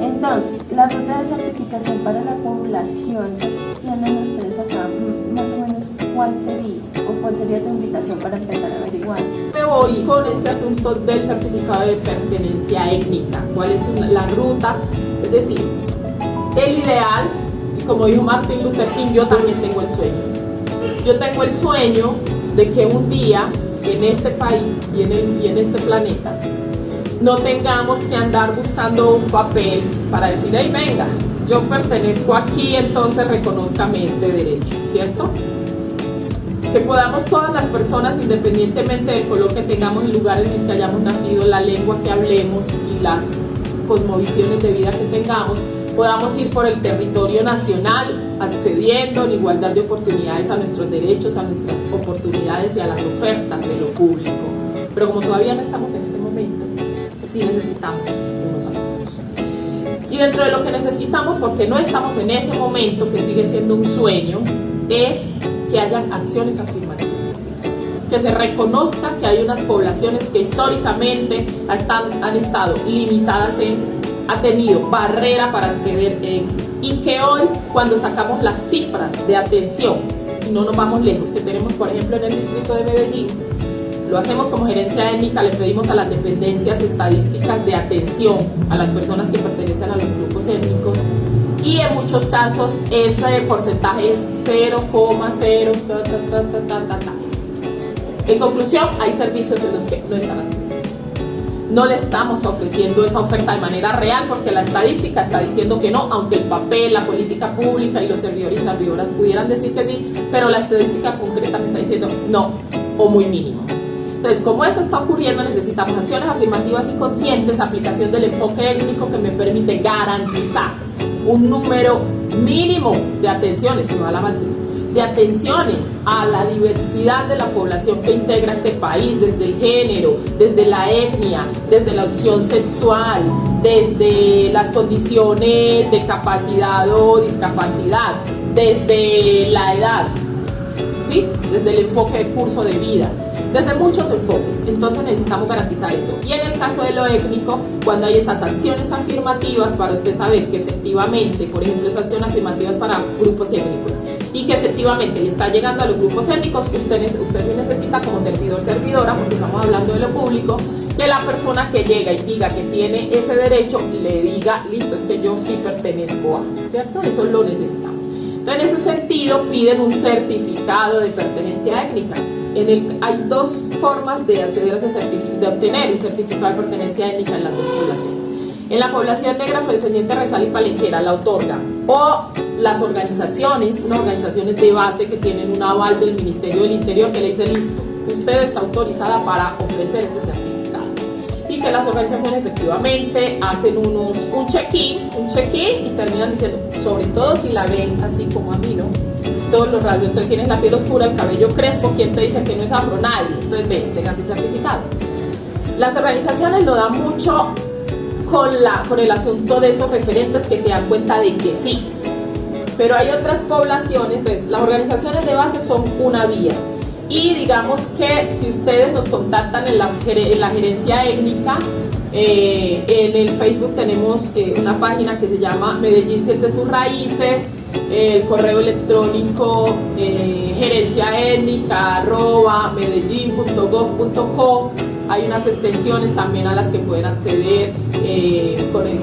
A: Entonces, la ruta de certificación para la población que tienen ustedes acá, más o menos, ¿cuál sería? ¿O cuál sería tu invitación para empezar a averiguar?
B: Me voy con este asunto del certificado de pertenencia étnica. ¿Cuál es la ruta? Es decir, el ideal, y como dijo Martin Luther King, yo también tengo el sueño. Yo tengo el sueño de que un día en este país y en este planeta no tengamos que andar buscando un papel para decir, hey, venga, yo pertenezco aquí, entonces reconózcame este derecho, ¿cierto? Que podamos todas las personas, independientemente del color que tengamos, el lugar en el que hayamos nacido, la lengua que hablemos y las cosmovisiones de vida que tengamos, podamos ir por el territorio nacional accediendo en igualdad de oportunidades a nuestros derechos, a nuestras oportunidades y a las ofertas de lo público. Pero como todavía no estamos en ese momento, sí necesitamos unos asuntos. Y dentro de lo que necesitamos, porque no estamos en ese momento, que sigue siendo un sueño, es que hayan acciones afirmativas, que se reconozca que hay unas poblaciones que históricamente han estado limitadas ha tenido barrera para acceder y que hoy, cuando sacamos las cifras de atención, no nos vamos lejos, que tenemos por ejemplo en el distrito de Medellín, lo hacemos como gerencia étnica, le pedimos a las dependencias estadísticas de atención a las personas que pertenecen a los grupos étnicos y en muchos casos ese porcentaje es 0,0 En conclusión, hay servicios en los que no están atendiendo. No le estamos ofreciendo esa oferta de manera real porque la estadística está diciendo que no, aunque el papel, la política pública y los servidores y servidoras pudieran decir que sí, pero la estadística concreta me está diciendo no o muy mínimo. Entonces, como eso está ocurriendo, necesitamos acciones afirmativas y conscientes, aplicación del enfoque étnico que me permite garantizar un número mínimo de atenciones, no a la máxima, de atenciones a la diversidad de la población que integra este país, desde el género, desde la etnia, desde la opción sexual, desde las condiciones de capacidad o discapacidad, desde la edad, ¿sí? Desde el enfoque de curso de vida, desde muchos enfoques. Entonces necesitamos garantizar eso. Y en el caso de lo étnico, cuando hay esas acciones afirmativas para usted saber que efectivamente, por ejemplo, esas acciones afirmativas para grupos étnicos y que efectivamente le está llegando a los grupos étnicos, usted sí necesita como servidor, servidora, porque estamos hablando de lo público, que la persona que llega y diga que tiene ese derecho, le diga, listo, es que yo sí pertenezco a, ¿cierto? Eso lo necesitamos. Entonces, en ese sentido, piden un certificado de pertenencia étnica. Hay dos formas de acceder a ese de obtener un certificado de pertenencia étnica en las dos poblaciones. En la población negra, afrodescendiente, raizal y palenquera la otorga o las organizaciones, unas organizaciones de base que tienen un aval del Ministerio del Interior que le dice, listo, usted está autorizada para ofrecer ese certificado. Y que las organizaciones efectivamente hacen un check-in y terminan diciendo, sobre todo si la ven así como a mí, ¿no? todos los rasgos. Entonces tienes la piel oscura, el cabello crespo, ¿quién te dice que no es afro? Nadie. Entonces ven, tenga su certificado. Las organizaciones lo dan mucho con el asunto de esos referentes que te dan cuenta de que sí. Pero hay otras poblaciones, entonces las organizaciones de base son una vía. Y digamos que si ustedes nos contactan en la gerencia étnica, en el Facebook tenemos una página que se llama Medellín Siente Sus Raíces, el correo electrónico gerenciaétnica@medellin.gov.co. Hay unas extensiones también a las que pueden acceder con el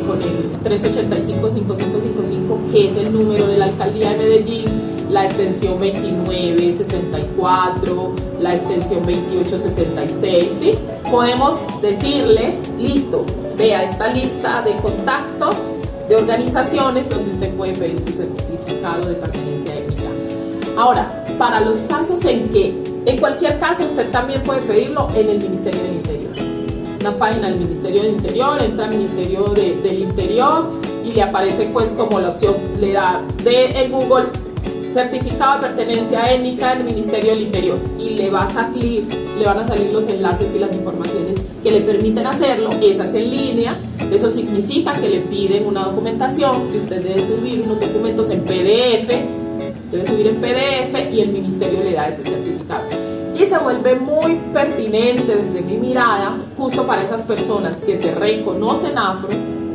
B: 385-5555, que es el número de la alcaldía de Medellín, la extensión 2964, la extensión 2866, ¿sí? Podemos decirle, listo, vea esta lista de contactos de organizaciones donde usted puede pedir su certificado de pertenencia étnica. Ahora, para los casos en cualquier caso usted también puede pedirlo en el Ministerio del Interior. Una página del Ministerio del Interior, entra al Ministerio del Interior y le aparece pues como la opción, le da en Google certificado de pertenencia étnica del Ministerio del Interior y le van a salir los enlaces y las informaciones que le permiten hacerlo. Esa es en línea. Eso significa que le piden una documentación, que usted debe subir unos documentos en PDF, y el ministerio le da ese certificado. Y se vuelve muy pertinente desde mi mirada, justo para esas personas que se reconocen afro,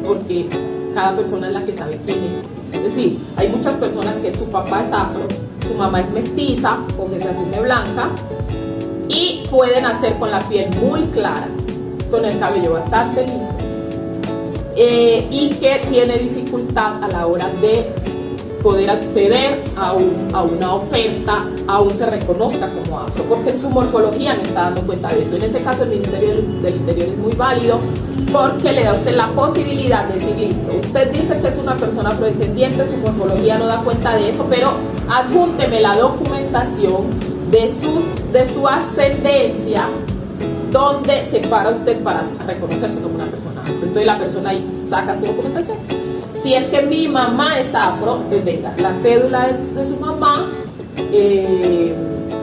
B: porque cada persona es la que sabe quién es. Es decir, hay muchas personas que su papá es afro, su mamá es mestiza o que se asume blanca y pueden hacer con la piel muy clara, con el cabello bastante liso, y que tiene dificultad a la hora de poder acceder a una oferta, aún se reconozca como afro, porque su morfología no está dando cuenta de eso. En ese caso el Ministerio del Interior es muy válido porque le da a usted la posibilidad de decir, listo, usted dice que es una persona afrodescendiente, su morfología no da cuenta de eso, pero adjúnteme la documentación de su ascendencia, donde se para usted para reconocerse como una persona afro. Entonces la persona ahí saca su documentación. Si es que mi mamá es afro, pues venga, la cédula es de su mamá,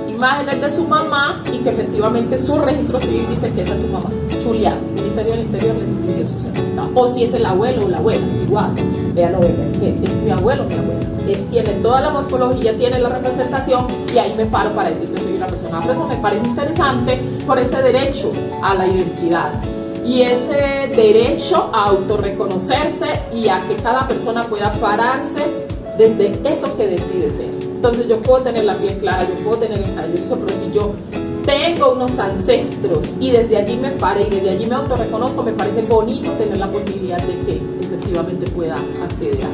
B: imágenes de su mamá y que efectivamente su registro civil dice que esa es su mamá. Chuleado, el Ministerio del Interior les pidió su certificado. O si es el abuelo o la abuela, igual. Vean, es que es mi abuelo o mi abuela. Tiene toda la morfología, tiene la representación y ahí me paro para decir que soy una persona afro. Eso me parece interesante por ese derecho a la identidad y ese derecho a autorreconocerse y a que cada persona pueda pararse desde eso que decide ser. Entonces yo puedo tener la piel clara, yo puedo tener el cabello liso, pero si yo tengo unos ancestros y desde allí me pare y desde allí me autorreconozco, me parece bonito tener la posibilidad de que efectivamente pueda acceder a.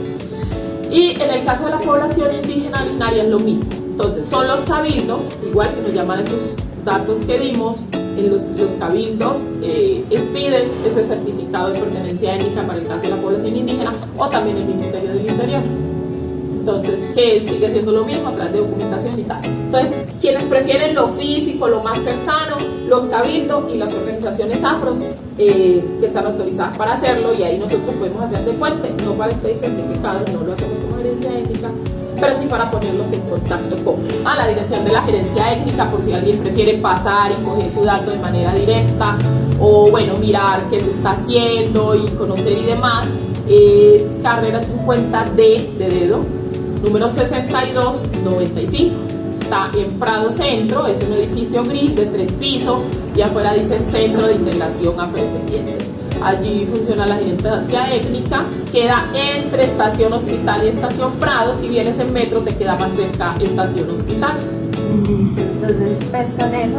B: Y en el caso de la población indígena originaria es lo mismo. Entonces son los cabildos, igual si nos llaman esos datos que dimos, en los cabildos expiden ese certificado de pertenencia étnica para el caso de la población indígena, o también el Ministerio del Interior. Entonces, que sigue siendo lo mismo a través de documentación y tal. Entonces, quienes prefieren lo físico, lo más cercano, los cabildos y las organizaciones afros que están autorizadas para hacerlo, y ahí nosotros podemos hacer de puente, no para expedir certificados, no lo hacemos como gerencia étnica, pero sí para ponerlos en contacto con la dirección de la gerencia étnica, por si alguien prefiere pasar y coger su dato de manera directa, o bueno, mirar qué se está haciendo y conocer y demás. Es carrera 50D de dedo, número 6295. Está en Prado Centro, es un edificio gris de 3 pisos y afuera dice Centro de Integración Afrodescendiente. Allí funciona la gerencia étnica, queda entre Estación Hospital y Estación Prado. Si vienes en metro te queda más cerca Estación Hospital.
A: Listo, entonces pues con eso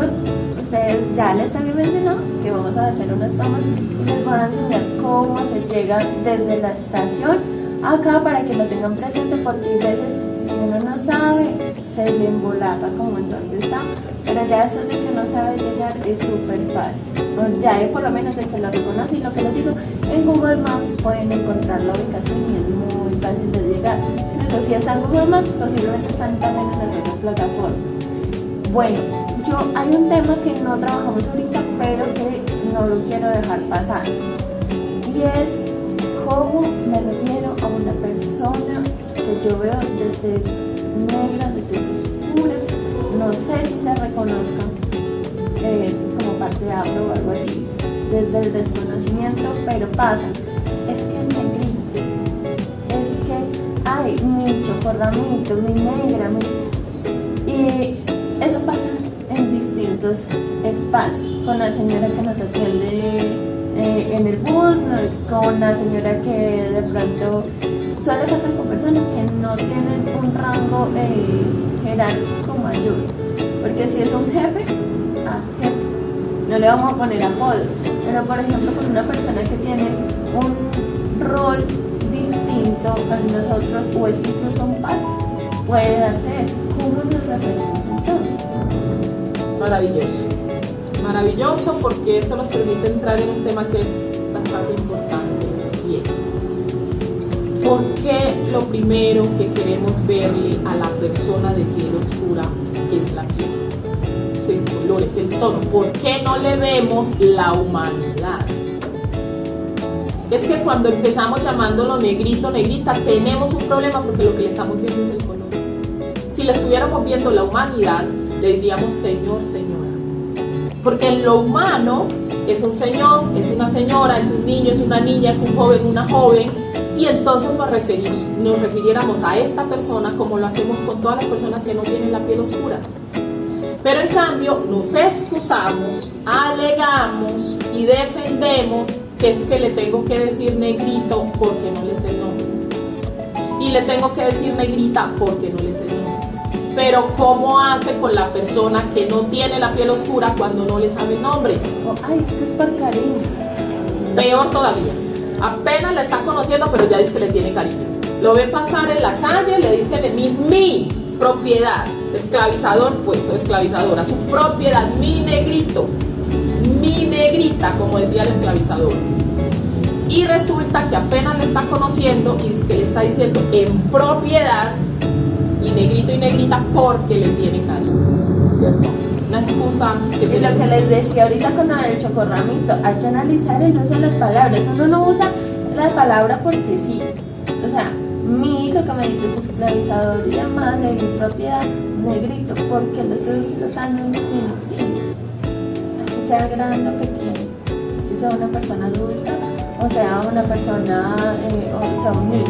A: ustedes ya les había mencionado que vamos a hacer unas tomas y les voy a enseñar cómo se llega desde la estación acá para que lo tengan presente, porque a veces si uno no sabe se le embolata como en dónde está, pero ya eso de que uno sabe llegar es súper fácil. Ya por lo menos de que lo reconoce, y lo que les digo, en Google Maps pueden encontrar la ubicación y es muy fácil de llegar. Eso si está en Google Maps, posiblemente están también en las otras plataformas. Bueno, hay un tema que no trabajamos ahorita, pero que no lo quiero dejar pasar, y es cómo me refiero a una persona que yo veo desde negra, desde sus reconozcan como parte de afro o algo así, desde el desconocimiento, pero pasa, es que es negrito, es que, ay, mi chocorramito, mi negra, y eso pasa en distintos espacios, con la señora que nos atiende en el bus, con la señora que de pronto suele pasar con personas que no tienen un rango jerárquico mayor, porque si es un jefe, jefe, no le vamos a poner apodos, pero por ejemplo con una persona que tiene un rol distinto a nosotros o es incluso un par, puede darse eso. ¿Cómo nos referimos entonces?
B: Maravilloso, maravilloso, porque esto nos permite entrar en un tema que es bastante importante, y es ¿por qué lo primero que queremos verle a la persona de piel oscura es la piel? Es el color, es el tono. ¿Por qué no le vemos la humanidad? Es que cuando empezamos llamándolo negrito, negrita, tenemos un problema porque lo que le estamos viendo es el color. Si le estuviéramos viendo la humanidad, le diríamos señor, señora. Porque en lo humano es un señor, es una señora, es un niño, es una niña, es un joven, una joven, y entonces nos refiriéramos a esta persona como lo hacemos con todas las personas que no tienen la piel oscura. Pero en cambio nos excusamos, alegamos y defendemos que es que le tengo que decir negrito porque no le sé el nombre. Y le tengo que decir negrita porque no le sé el nombre. Pero ¿cómo hace con la persona que no tiene la piel oscura cuando no le sabe el nombre?
A: Ay, es que es por cariño.
B: Peor todavía. Apenas la está conociendo, pero ya dice que le tiene cariño. Lo ve pasar en la calle, le dice mi propiedad. Esclavizador, pues, o esclavizadora. Su propiedad, mi negrito. Mi negrita, como decía el esclavizador. Y resulta que apenas le está conociendo y dice que le está diciendo en propiedad y negrito y negrita porque le tiene cariño, ¿cierto? Una excusa que
A: y lo que les decía ahorita con el chocorramito, hay que analizar el uso de las palabras. Uno no usa la palabra porque sí, o sea, lo que me dices es esclavizador y demás de mi propiedad, negrito, porque lo estoy usando en diminutivo, así sea grande o pequeño, si sea una persona adulta o sea una persona o sea un niño.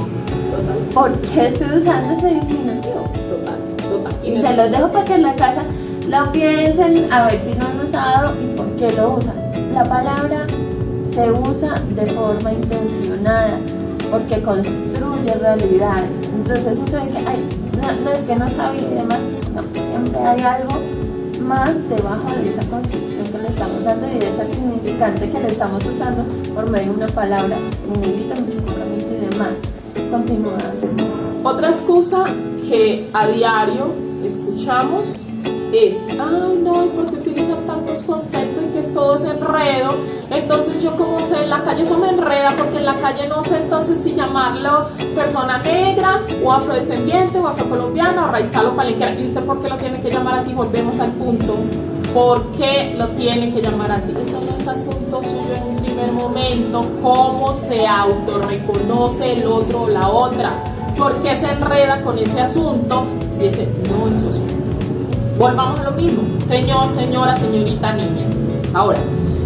B: Total.
A: ¿Por qué estoy usando ese diminutivo?
B: Total.
A: Y se los dejo para que en la casa lo piensen, a ver si no han usado y por qué lo usan. La palabra se usa de forma intencionada porque construye realidades. Entonces eso de que no es que no sabía y demás, no, siempre hay algo más debajo de esa construcción que le estamos dando y de esa significante que le estamos usando por medio de una palabra, mi negrito, mi chocorramito y demás. Continuando.
B: Otra excusa que a diario escuchamos es, ay no, ¿y por qué utilizan tantos conceptos y que es todo ese enredo? Entonces yo como sé, en la calle eso me enreda porque en la calle no sé entonces si llamarlo persona negra o afrodescendiente o afrocolombiana o raizal o palenquera. ¿Y usted por qué lo tiene que llamar así? Volvemos al punto. ¿Por qué lo tiene que llamar así? Eso no es asunto suyo en un primer momento. ¿Cómo se autorreconoce el otro o la otra? ¿Por qué se enreda con ese asunto si ese no es su asunto? Volvamos a lo mismo, señor, señora, señorita, niña. Ahora,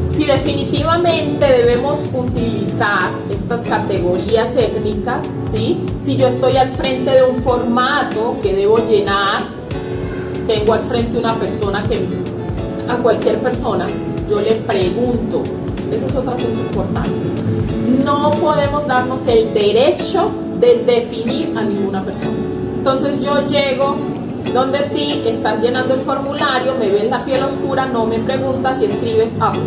B: si definitivamente debemos utilizar estas categorías étnicas, ¿sí? Si yo estoy al frente de un formato que debo llenar, tengo al frente una persona que, a cualquier persona, yo le pregunto, ese es otro asunto importante. No podemos darnos el derecho de definir a ninguna persona. Entonces yo llego donde ti, estás llenando el formulario, me ves la piel oscura, no me preguntas si escribes afro.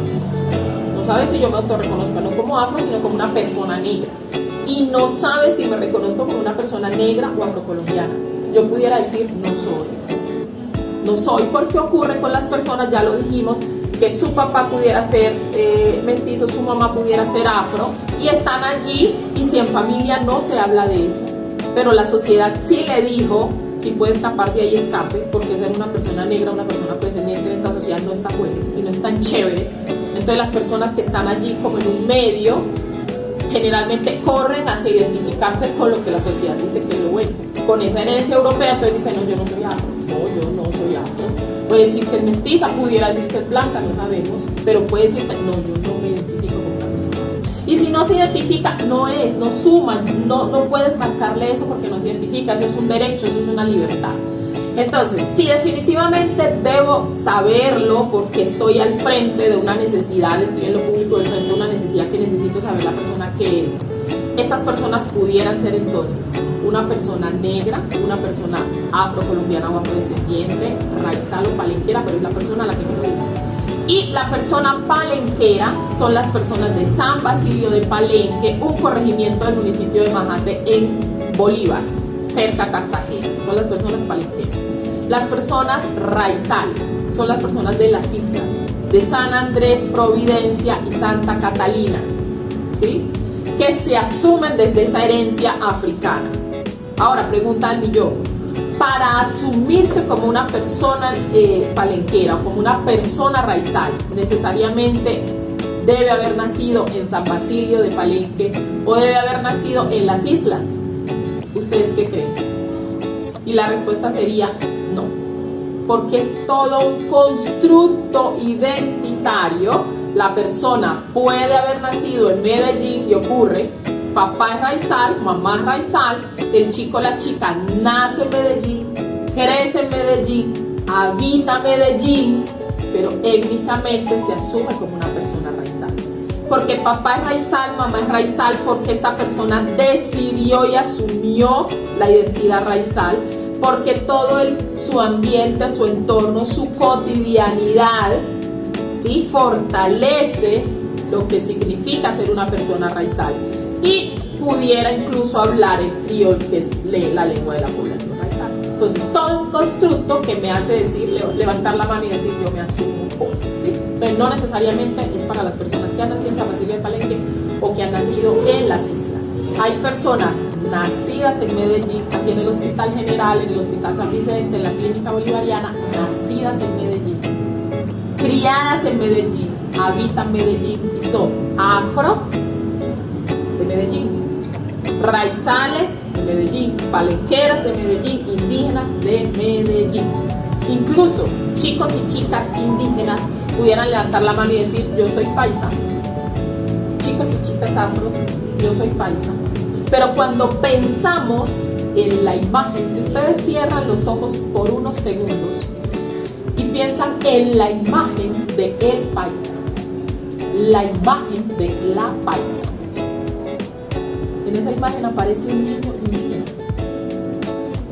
B: No sabes si yo me autorreconozco no como afro, sino como una persona negra. Y no sabes si me reconozco como una persona negra o afrocolombiana. Yo pudiera decir, no soy. No soy, porque ocurre con las personas, ya lo dijimos, que su papá pudiera ser mestizo, su mamá pudiera ser afro, y están allí, y si en familia no se habla de eso. Pero la sociedad sí le dijo, si puede escapar de ahí, escape, porque ser una persona negra, una persona afrodescendiente en esta sociedad no está bueno y no es tan chévere. Entonces las personas que están allí como en un medio generalmente corren hacia identificarse con lo que la sociedad dice que es lo bueno. Con esa herencia europea, entonces dicen, no, yo no soy afro, no, yo no soy afro. Puede decir que es mestiza, pudiera decir que es blanca, no sabemos, pero puede decir que no, yo no me identifico con una persona afro. Y si no se identifica, no suma, no puedes marcarle eso porque no se identifica, eso es un derecho, eso es una libertad. Entonces, sí, definitivamente debo saberlo porque estoy al frente de una necesidad, estoy en lo público del frente de una necesidad que necesito saber la persona que es. Estas personas pudieran ser entonces una persona negra, una persona afrocolombiana o afrodescendiente, raizal o palenquera, pero es la persona a la que me lo dice. Y la persona palenquera son las personas de San Basilio de Palenque, un corregimiento del municipio de Majate en Bolívar, cerca a Cartagena. Son las personas palenqueras. Las personas raizales son las personas de las islas, de San Andrés, Providencia y Santa Catalina, ¿sí? Que se asumen desde esa herencia africana. Ahora, pregunta al millón, para asumirse como una persona palenquera o como una persona raizal, necesariamente debe haber nacido en San Basilio de Palenque o debe haber nacido en las islas. ¿Ustedes qué creen? Y la respuesta sería no, porque es todo un constructo identitario. La persona puede haber nacido en Medellín y ocurre, papá es raizal, mamá es raizal, el chico o la chica nace en Medellín, crece en Medellín, habita Medellín, pero étnicamente se asume como una persona raizal. Porque papá es raizal, mamá es raizal, porque esta persona decidió y asumió la identidad raizal, porque todo su ambiente, su entorno, su cotidianidad, ¿sí?, fortalece lo que significa ser una persona raizal. Y pudiera incluso hablar el criol, que es la lengua de la población raizal. Entonces, todo un constructo que me hace decir, levantar la mano y decir yo me asumo como, ¿sí? Entonces, no necesariamente es para las personas que han nacido en San Basilio de Palenque o que han nacido en las islas. Hay personas nacidas en Medellín, aquí en el Hospital General, en el Hospital San Vicente, en la Clínica Bolivariana, nacidas en Medellín, criadas en Medellín, habitan Medellín y son afro de Medellín, raizales de Medellín, palenqueras de Medellín, indígenas de Medellín. Incluso chicos y chicas indígenas pudieran levantar la mano y decir yo soy paisa. Chicos y chicas afros, yo soy paisa. Pero cuando pensamos en la imagen, si ustedes cierran los ojos por unos segundos y piensan en la imagen de el paisa, la imagen de la paisa, en esa imagen aparece un niño indígena,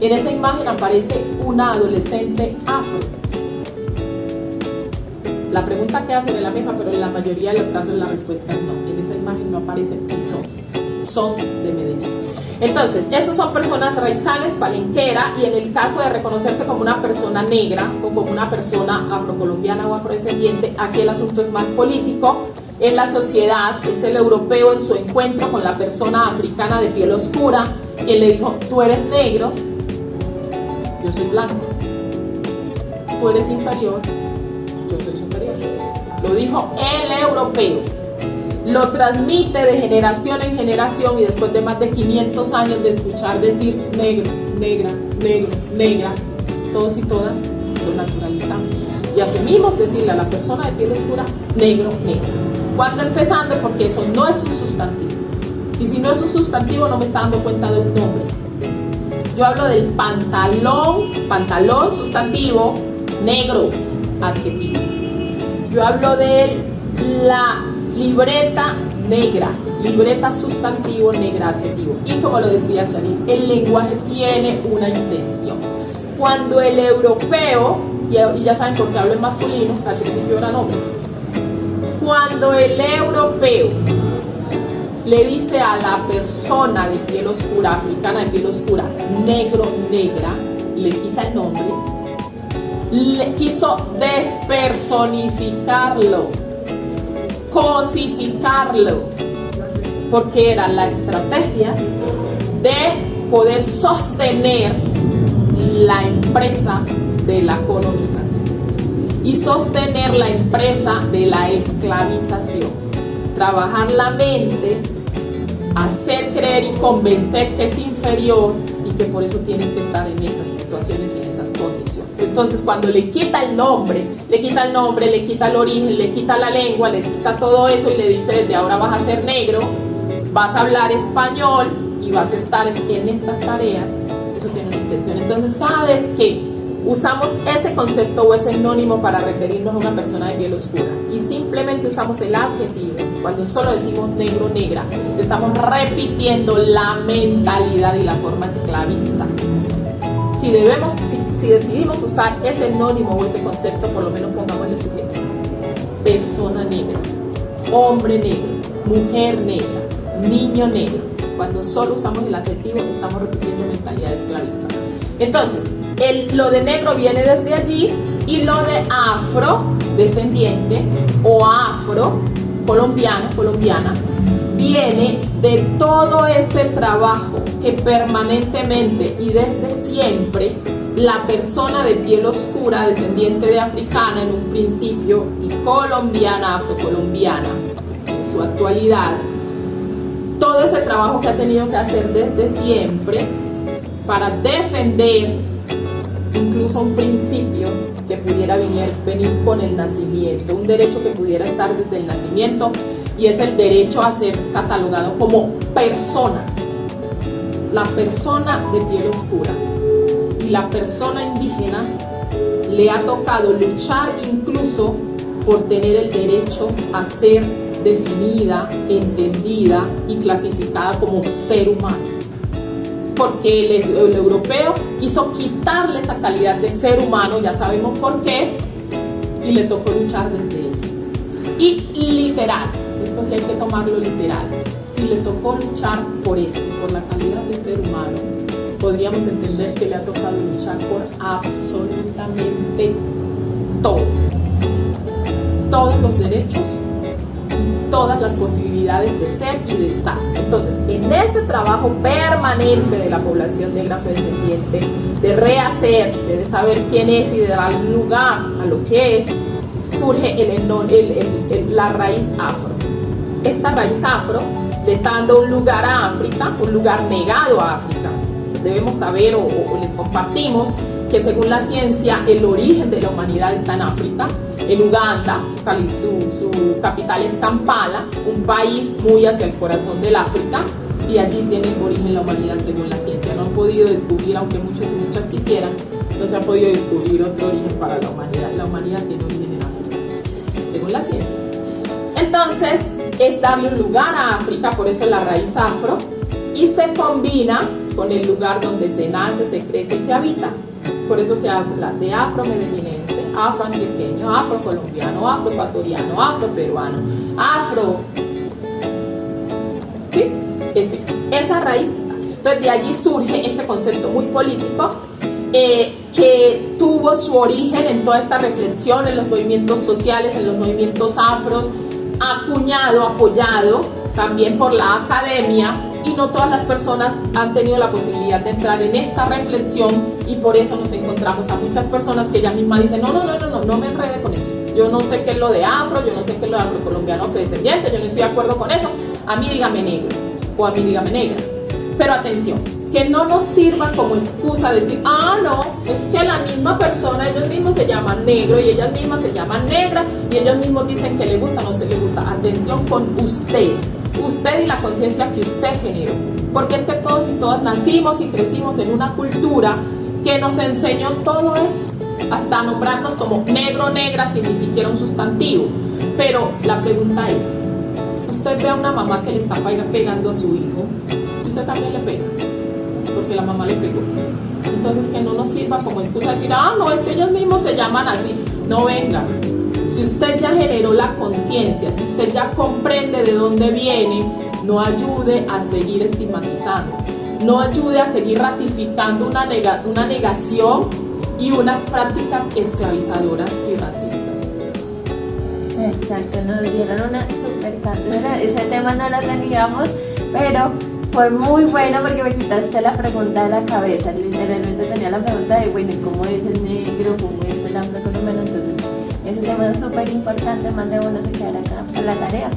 B: en esa imagen aparece una adolescente afro. La pregunta queda sobre la mesa, pero en la mayoría de los casos la respuesta es no. En esa imagen no aparecen y son de Medellín. Entonces, esos son personas raizales, palenquera, y en el caso de reconocerse como una persona negra o como una persona afrocolombiana o afrodescendiente, aquí el asunto es más político. En la sociedad es el europeo en su encuentro con la persona africana de piel oscura, quien le dijo, tú eres negro, yo soy blanco, tú eres inferior, yo soy superior. Lo dijo el europeo. Lo transmite de generación en generación y después de más de 500 años de escuchar decir negro, negra, negro, negra, todos y todas lo naturalizamos y asumimos decirle a la persona de piel oscura negro, negra. ¿Cuándo empezando? Porque eso no es un sustantivo. Y si no es un sustantivo no me está dando cuenta de un nombre. Yo hablo del pantalón sustantivo, negro, adjetivo. Yo hablo de la libreta negra, libreta sustantivo, negra adjetivo. Y como lo decía Shari, el lenguaje tiene una intención. Cuando el europeo, y ya saben por qué hablo en masculino, al principio eran hombres, cuando el europeo le dice a la persona de piel oscura, africana de piel oscura, negro, negra, le quita el nombre, le quiso despersonificarlo, cosificarlo, porque era la estrategia de poder sostener la empresa de la colonización y sostener la empresa de la esclavización, trabajar la mente, hacer creer y convencer que es inferior y que por eso tienes que estar en esas situaciones y en esas condiciones. Entonces, cuando le quita el nombre, le quita el origen, le quita la lengua, le quita todo eso y le dice, desde ahora vas a ser negro, vas a hablar español y vas a estar en estas tareas, eso tiene una intención. Entonces, cada vez que usamos ese concepto o ese sinónimo para referirnos a una persona de piel oscura y simplemente usamos el adjetivo, cuando solo decimos negro, negra, estamos repitiendo la mentalidad y la forma esclavista. Si decidimos usar ese sinónimo o ese concepto, por lo menos pongámosle sujeto. Persona negra, hombre negro, mujer negra, niño negro. Cuando solo usamos el adjetivo, estamos repitiendo mentalidad esclavista. Entonces, lo de negro viene desde allí, y lo de afrodescendiente o afro, colombiana, viene de todo ese trabajo que permanentemente y desde siempre la persona de piel oscura, descendiente de africana en un principio y colombiana, afrocolombiana en su actualidad, todo ese trabajo que ha tenido que hacer desde siempre para defender incluso un principio que pudiera venir con el nacimiento, un derecho que pudiera estar desde el nacimiento, y es el derecho a ser catalogado como persona, la persona de piel oscura. Y la persona indígena le ha tocado luchar incluso por tener el derecho a ser definida, entendida y clasificada como ser humano. Porque el europeo quiso quitarle esa calidad de ser humano, ya sabemos por qué, y le tocó luchar desde eso. Y literal, esto sí hay que tomarlo literal, si le tocó luchar por eso, por la calidad de ser humano, podríamos entender que le ha tocado luchar por absolutamente todo. Todos los derechos, todas las posibilidades de ser y de estar. Entonces, en ese trabajo permanente de la población negra afrodescendiente, de rehacerse, de saber quién es y de dar lugar a lo que es, surge la raíz afro. Esta raíz afro le está dando un lugar a África, un lugar negado a África. Debemos saber o les compartimos que según la ciencia el origen de la humanidad está en África, en Uganda, su capital es Kampala, un país muy hacia el corazón del África, y allí tiene origen la humanidad según la ciencia. No han podido descubrir, aunque muchos y muchas quisieran, no se ha podido descubrir otro origen para la humanidad. La humanidad tiene origen en África, según la ciencia. Entonces, es darle un lugar a África, por eso la raíz afro, y se combina con el lugar donde se nace, se crece y se habita. Por eso se habla de afro-medellinense, afro-antioqueño, afro-colombiano, afro-ecuatoriano, afro-peruano, afro... ¿Sí? Es eso, esa raíz. Entonces de allí surge este concepto muy político que tuvo su origen en toda esta reflexión, en los movimientos sociales, en los movimientos afros, acuñado, apoyado también por la academia, y no todas las personas han tenido la posibilidad de entrar en esta reflexión, y por eso nos encontramos a muchas personas que ella misma dice no me enrede con eso, yo no sé qué es lo de afro, yo no sé qué es lo de afrocolombiano afrodescendiente, yo no estoy de acuerdo con eso, a mí dígame negro o a mí dígame negra. Pero atención, que no nos sirva como excusa decir, no, es que la misma persona, ellos mismos se llaman negro y ellas mismas se llaman negra y ellos mismos dicen que le gusta o no se le gusta. Atención con usted y la conciencia que usted generó, porque es que todos y todas nacimos y crecimos en una cultura que nos enseñó todo eso, hasta nombrarnos como negro, negra, sin ni siquiera un sustantivo. Pero la pregunta es, usted ve a una mamá que le está pegando a su hijo, y usted también le pega, porque la mamá le pegó. Entonces que no nos sirva como excusa decir, no, es que ellos mismos se llaman así. No, venga, si usted ya generó la conciencia, si usted ya comprende de dónde viene, no ayude a seguir estigmatizando, no ayude a seguir ratificando una negación y unas prácticas esclavizadoras y racistas.
A: Exacto, nos dieron una super cátedra. Ese tema no lo teníamos, pero fue muy bueno porque me quitaste la pregunta de la cabeza. Literalmente tenía la pregunta de, bueno, ¿cómo es el negro? ¿Cómo es el afrocolombiano? Entonces, ese tema es súper importante. Más de uno se quedará acá con la tarea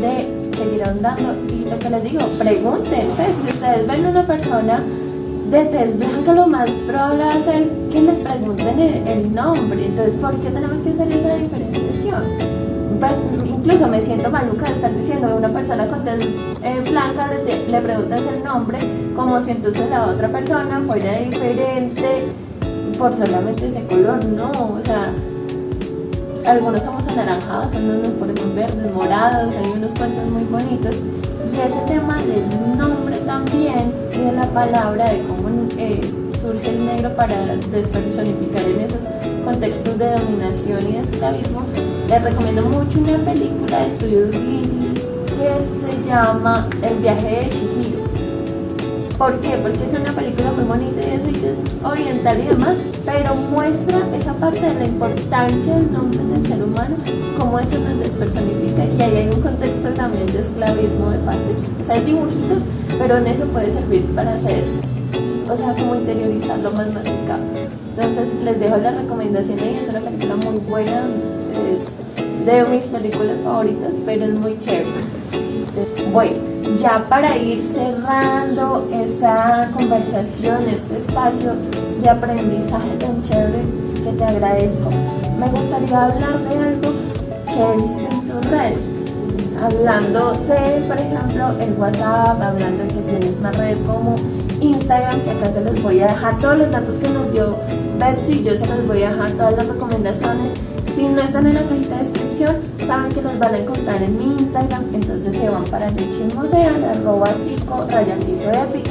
A: de seguir ahondando. Y lo que les digo, pregunten, pues, si ustedes ven una persona de tez blanca, lo más probable va a ser que les pregunten el nombre. Entonces, ¿por qué tenemos que hacer esa diferenciación? Pues incluso me siento maluca de estar diciendo que una persona con tez blanca le preguntas el nombre, como si entonces la otra persona fuera diferente por solamente ese color. No, o sea, algunos somos anaranjados, otros nos ponemos verdes, morados, hay unos cuentos muy bonitos. Y ese tema del nombre también y de la palabra, de cómo surge el negro para despersonificar en esos contextos de dominación y de esclavismo, les recomiendo mucho una película de estudios Ghibli que se llama El viaje de Chihiro. ¿Por qué? Porque es una película muy bonita y eso, y es oriental y demás, pero muestra esa parte de la importancia del nombre en el ser humano, cómo eso nos despersonifica, y ahí hay un contexto también de esclavismo de parte, o sea, hay dibujitos, pero en eso puede servir para hacer, o sea, como interiorizarlo más masticado. Entonces les dejo la recomendación ahí, es una película muy buena, es de mis películas favoritas, pero es muy chévere. Bueno, ya para ir cerrando esta conversación, este espacio de aprendizaje tan chévere que te agradezco, me gustaría hablar de algo que he visto en tus redes, hablando de, por ejemplo, el WhatsApp, hablando de que tienes más redes como Instagram, que acá se les voy a dejar todos los datos que nos dio Betsy, yo se los voy a dejar todas las recomendaciones. Si no están en la cajita de descripción, saben que los van a encontrar en mi Instagram, entonces se van para el chismosean, @psico_epi,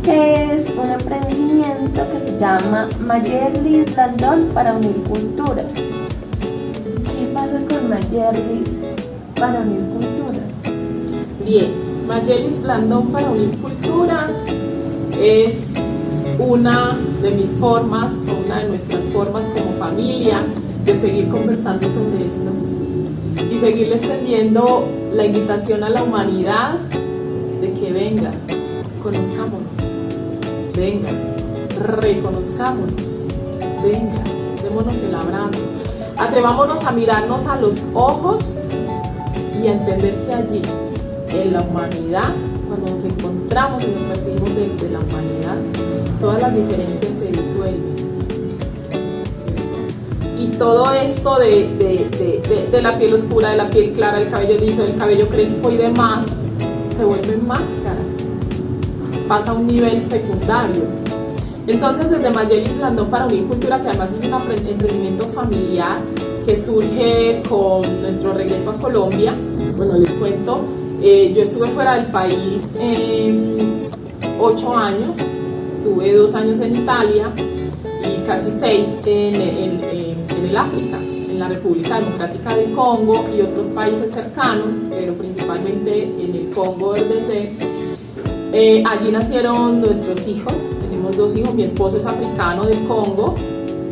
A: que es un emprendimiento que se llama Mayerlis Blandón para unir culturas. ¿Qué pasa con Mayerlis para unir culturas?
B: Bien, Mayerlis Blandón para unir culturas es una de mis formas, o una de nuestras formas como familia, de seguir conversando sobre esto y seguirle extendiendo la invitación a la humanidad de que venga, conozcámonos, venga, reconozcámonos, venga, démonos el abrazo, atrevámonos a mirarnos a los ojos y a entender que allí, en la humanidad, cuando nos encontramos y nos percibimos desde la humanidad, todas las diferencias se disuelven. Y todo esto de la piel oscura, de la piel clara, el cabello liso, el cabello crespo y demás, se vuelven máscaras, pasa a un nivel secundario. Entonces, desde Mayerlis Blandón para unir cultura, que además es un emprendimiento familiar que surge con nuestro regreso a Colombia, bueno, les cuento, yo estuve fuera del país 8 años, estuve 2 años en Italia y casi 6 en el África, en la República Democrática del Congo y otros países cercanos, pero principalmente en el Congo RDC. Allí nacieron nuestros hijos, tenemos 2 hijos, mi esposo es africano del Congo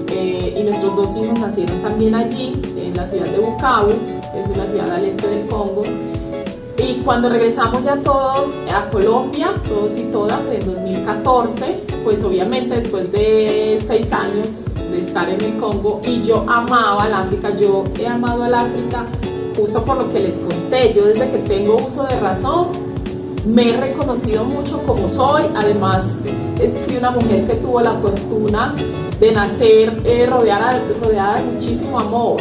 B: y nuestros 2 hijos nacieron también allí, en la ciudad de Bukavu, es una ciudad al este del Congo. Y cuando regresamos ya todos a Colombia, todos y todas, en 2014, pues obviamente después de 6 años de estar en el Congo, y yo amaba el África, yo he amado el África justo por lo que les conté, yo desde que tengo uso de razón me he reconocido mucho como soy, además fui una mujer que tuvo la fortuna de nacer rodeada de muchísimo amor.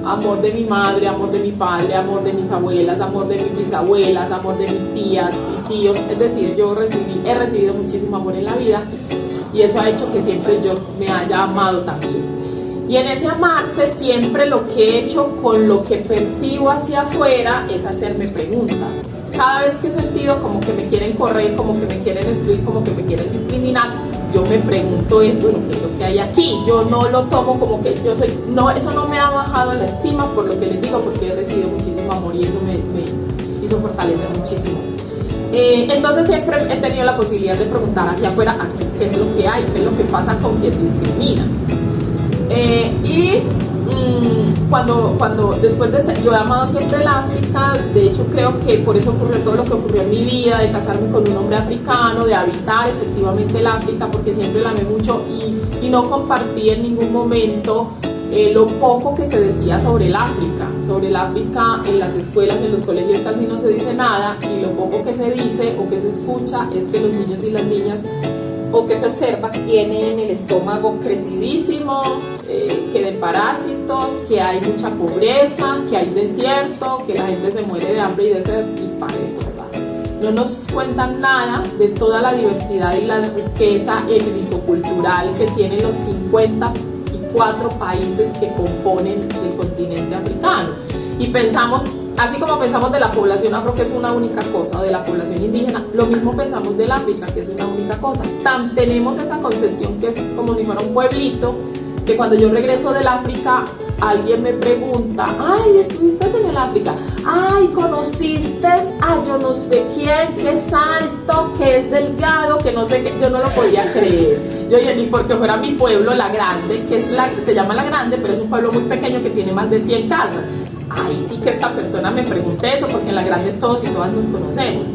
B: Amor de mi madre, amor de mi padre, amor de mis abuelas, amor de mis bisabuelas, amor de mis tías y tíos. Es decir, yo he recibido muchísimo amor en la vida y eso ha hecho que siempre yo me haya amado también. Y en ese amarse siempre lo que he hecho con lo que percibo hacia afuera es hacerme preguntas. Cada vez que he sentido como que me quieren correr, como que me quieren excluir, como que me quieren discriminar, yo me pregunto bueno, ¿qué es lo que hay aquí? Yo no lo tomo como que yo soy, no, eso no me ha bajado la estima por lo que les digo, porque he recibido muchísimo amor y eso me hizo fortalecer muchísimo. Entonces siempre he tenido la posibilidad de preguntar hacia afuera aquí, qué es lo que hay, qué es lo que pasa con quien discrimina. Cuando después de yo he amado siempre el África, de hecho creo que por eso ocurrió todo lo que ocurrió en mi vida, de casarme con un hombre africano, de habitar efectivamente el África, porque siempre la amé mucho y no compartí en ningún momento lo poco que se decía sobre el África. Sobre el África en las escuelas, en los colegios casi no se dice nada, y lo poco que se dice o que se escucha es que los niños y las niñas o que se observa, tienen el estómago crecidísimo, que de parásitos, que hay mucha pobreza, que hay desierto, que la gente se muere de hambre y de sed, y pare de contar. No nos cuentan nada de toda la diversidad y la riqueza étnico-cultural que tienen los 54 países que componen el continente africano. Y pensamos, así como pensamos de la población afro, que es una única cosa, o de la población indígena, lo mismo pensamos del África, que es una única cosa. Tenemos esa concepción que es como si fuera un pueblito, que cuando yo regreso del África, alguien me pregunta, ay, ¿estuviste en el África? Ay, ¿conociste a yo no sé quién, que es alto, que es delgado, que no sé qué? Yo no lo podía creer. Yo ni porque fuera mi pueblo, La Grande, que es se llama La Grande, pero es un pueblo muy pequeño que tiene más de 100 casas. Ay, sí que esta persona me pregunte eso, porque en La Grande todos y todas nos conocemos.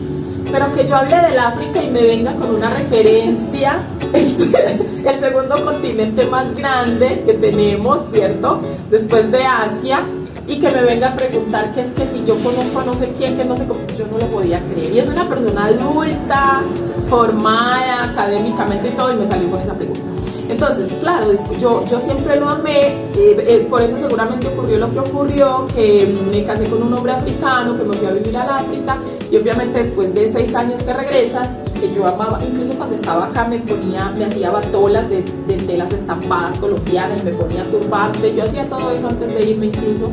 B: Pero que yo hable del África y me venga con una referencia, el segundo continente más grande que tenemos, ¿cierto? Después de Asia, y que me venga a preguntar que es que si yo conozco a no sé quién, que no sé cómo, yo no lo podía creer. Y es una persona adulta, formada académicamente y todo, y me salió con esa pregunta. Entonces, claro, yo siempre lo amé, por eso seguramente ocurrió lo que ocurrió, que me casé con un hombre africano, que me fui a vivir al África, y obviamente después de 6 años que regresas, que yo amaba, incluso cuando estaba acá me hacía batolas de telas estampadas colombianas y me ponía turbante, yo hacía todo eso antes de irme incluso,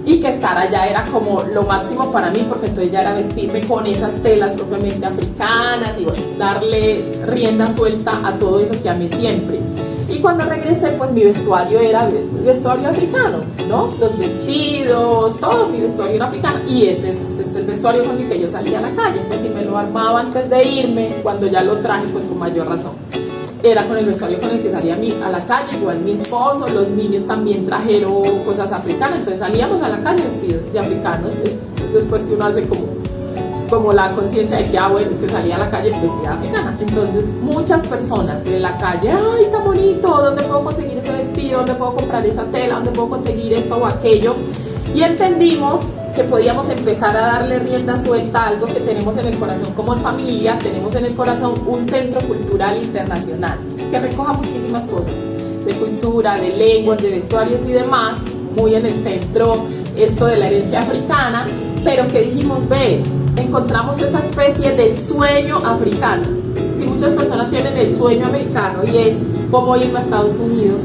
B: y que estar allá era como lo máximo para mí, porque entonces ya era vestirme con esas telas propiamente africanas y bueno, darle rienda suelta a todo eso que amé siempre. Y cuando regresé, pues mi vestuario era vestuario africano, ¿no? Los vestidos, todo mi vestuario era africano, y ese es el vestuario con el que yo salía a la calle. Pues si me lo armaba antes de irme, cuando ya lo traje, pues con mayor razón. Era con el vestuario con el que salía a la calle, igual mi esposo, los niños también trajeron cosas africanas, entonces salíamos a la calle vestidos de africanos. Es después que uno hace como la conciencia de que, bueno, es que salía a la calle vestida africana. Entonces muchas personas en la calle, ay, tan bonito, ¿dónde puedo conseguir ese vestido? ¿Dónde puedo comprar esa tela? ¿Dónde puedo conseguir esto o aquello? Y entendimos que podíamos empezar a darle rienda suelta a algo que tenemos en el corazón como familia. Tenemos en el corazón un centro cultural internacional que recoja muchísimas cosas de cultura, de lenguas, de vestuarios y demás, muy en el centro esto de la herencia africana, pero que dijimos, ve, encontramos esa especie de sueño africano. Si muchas personas tienen el sueño americano y es cómo irme a Estados Unidos,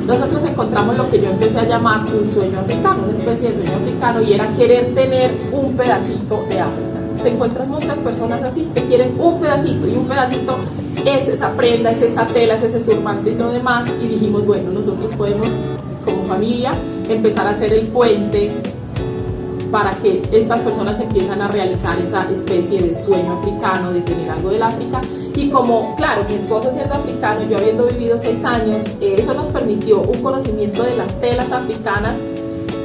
B: nosotros encontramos lo que yo empecé a llamar un sueño africano, una especie de sueño africano, y era querer tener un pedacito de África. Te encuentras muchas personas así que quieren un pedacito, y un pedacito es esa prenda, es esa tela, es ese turbante y lo demás, y dijimos, bueno, nosotros podemos como familia empezar a hacer el puente para que estas personas empiezan a realizar esa especie de sueño africano, de tener algo del África. Y como, claro, mi esposo siendo africano, yo habiendo vivido 6 años, eso nos permitió un conocimiento de las telas africanas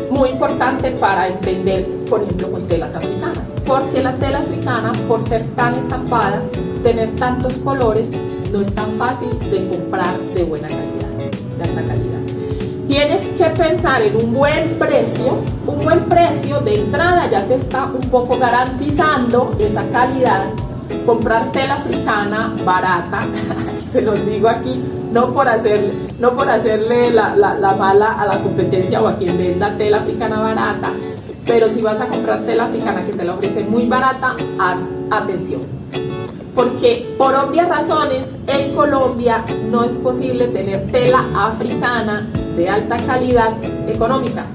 B: muy importante para emprender, por ejemplo, con telas africanas. Porque la tela africana, por ser tan estampada, tener tantos colores, no es tan fácil de comprar de buena calidad, de alta calidad. Tienes que pensar en un buen precio de entrada ya te está un poco garantizando esa calidad. Comprar tela africana barata, se los digo aquí, no por hacerle la mala a la competencia o a quien venda tela africana barata, pero si vas a comprar tela africana que te la ofrecen muy barata, haz atención. Porque por obvias razones en Colombia no es posible tener tela africana de alta calidad económica,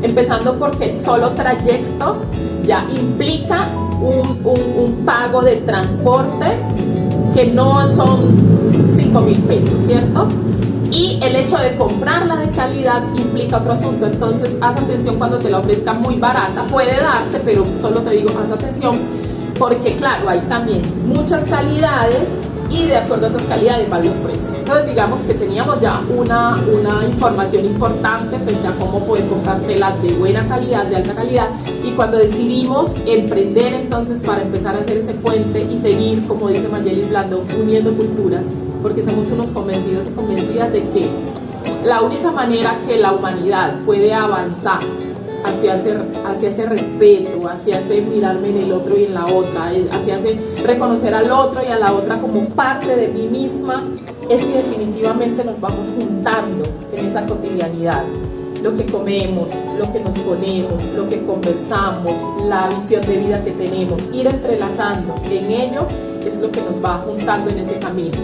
B: empezando porque el solo trayecto ya implica un pago de transporte que no son 5.000 pesos, ¿cierto? Y el hecho de comprarla de calidad implica otro asunto. Entonces haz atención cuando te la ofrezcan muy barata, puede darse, pero solo te digo, haz atención, porque claro, hay también muchas calidades y de acuerdo a esas calidades van los precios. Entonces digamos que teníamos ya una información importante frente a cómo poder comprar tela de buena calidad, de alta calidad, y cuando decidimos emprender entonces para empezar a hacer ese puente y seguir, como dice Mayeli Blando, uniendo culturas, porque somos unos convencidos y convencidas de que la única manera que la humanidad puede avanzar hacia ese respeto, hacia ese mirarme en el otro y en la otra, hacia ese reconocer al otro y a la otra como parte de mí misma, es que definitivamente nos vamos juntando en esa cotidianidad. Lo que comemos, lo que nos ponemos, lo que conversamos, la visión de vida que tenemos, ir entrelazando en ello es lo que nos va juntando en ese camino.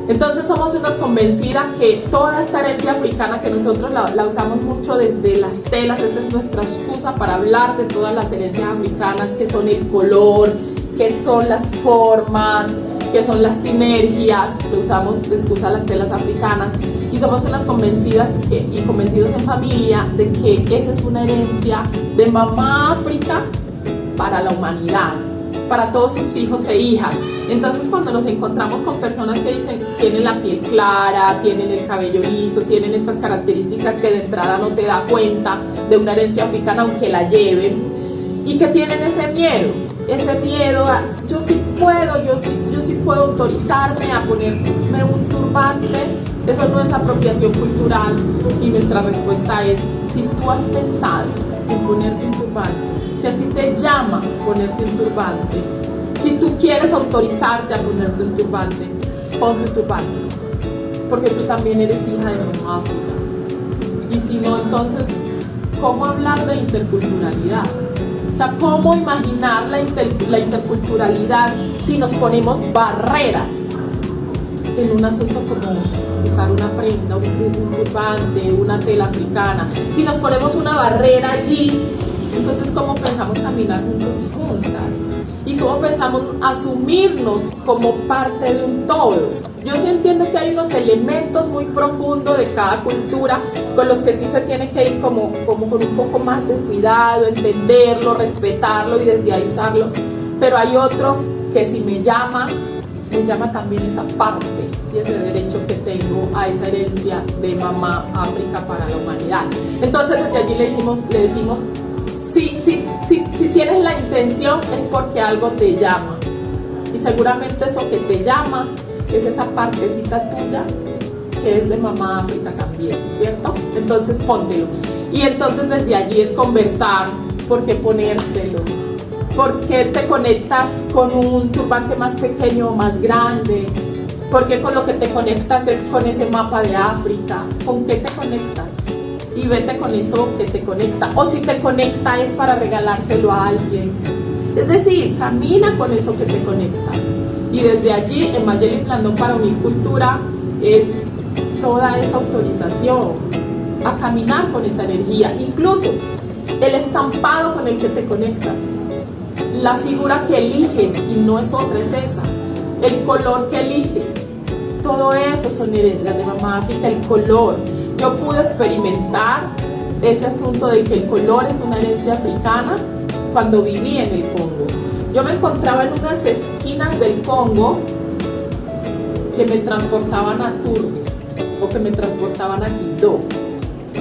B: Entonces somos unos convencidas que toda esta herencia africana que nosotros la usamos mucho desde las telas, esa es nuestra excusa para hablar de todas las herencias africanas, que son el color, que son las formas, que son las sinergias, lo usamos de excusa las telas africanas, y somos unas convencidas y convencidos en familia de que esa es una herencia de mamá África para la humanidad, para todos sus hijos e hijas. Entonces cuando nos encontramos con personas que dicen tienen la piel clara, tienen el cabello liso, tienen estas características que de entrada no te da cuenta de una herencia africana aunque la lleven, y que tienen ese miedo a yo sí puedo autorizarme a ponerme un turbante, eso no es apropiación cultural, y nuestra respuesta es: si tú has pensado en ponerte un turbante, si a ti te llama ponerte un turbante, si tú quieres autorizarte a ponerte un turbante, ponte un turbante, porque tú también eres hija de mamá África. Y si no, entonces, ¿cómo hablar de interculturalidad? O sea, ¿cómo imaginar la interculturalidad si nos ponemos barreras en un asunto como usar una prenda, un turbante, una tela africana? Si nos ponemos una barrera allí, entonces ¿cómo pensamos caminar juntos y juntas? ¿Y cómo pensamos asumirnos como parte de un todo? Yo sí entiendo que hay unos elementos muy profundos de cada cultura con los que sí se tiene que ir como con un poco más de cuidado, entenderlo, respetarlo y desde ahí usarlo. Pero hay otros que si me llama también esa parte y ese derecho que tengo a esa herencia de mamá África para la humanidad. Entonces desde allí le decimos, si tienes la intención es porque algo te llama. Y seguramente eso que te llama es esa partecita tuya que es de mamá África también, ¿cierto? Entonces póntelo. Y entonces desde allí es conversar, ¿por qué ponérselo? ¿Por qué te conectas con un turbante más pequeño o más grande? ¿Por qué con lo que te conectas es con ese mapa de África? ¿Con qué te conectas? Y vete con eso que te conecta. O si te conecta es para regalárselo a alguien. Es decir, camina con eso que te conectas. Y desde allí, en Mayeliss Blandón para Unir Cultura, es toda esa autorización a caminar con esa energía. Incluso el estampado con el que te conectas, la figura que eliges, y no es otra, es esa, el color que eliges, todo eso son herencias de mamá África. El color, yo pude experimentar ese asunto de que el color es una herencia africana cuando viví en el Congo. Yo me encontraba en unas esquinas del Congo que me transportaban a Turbo o que me transportaban a Quibdó.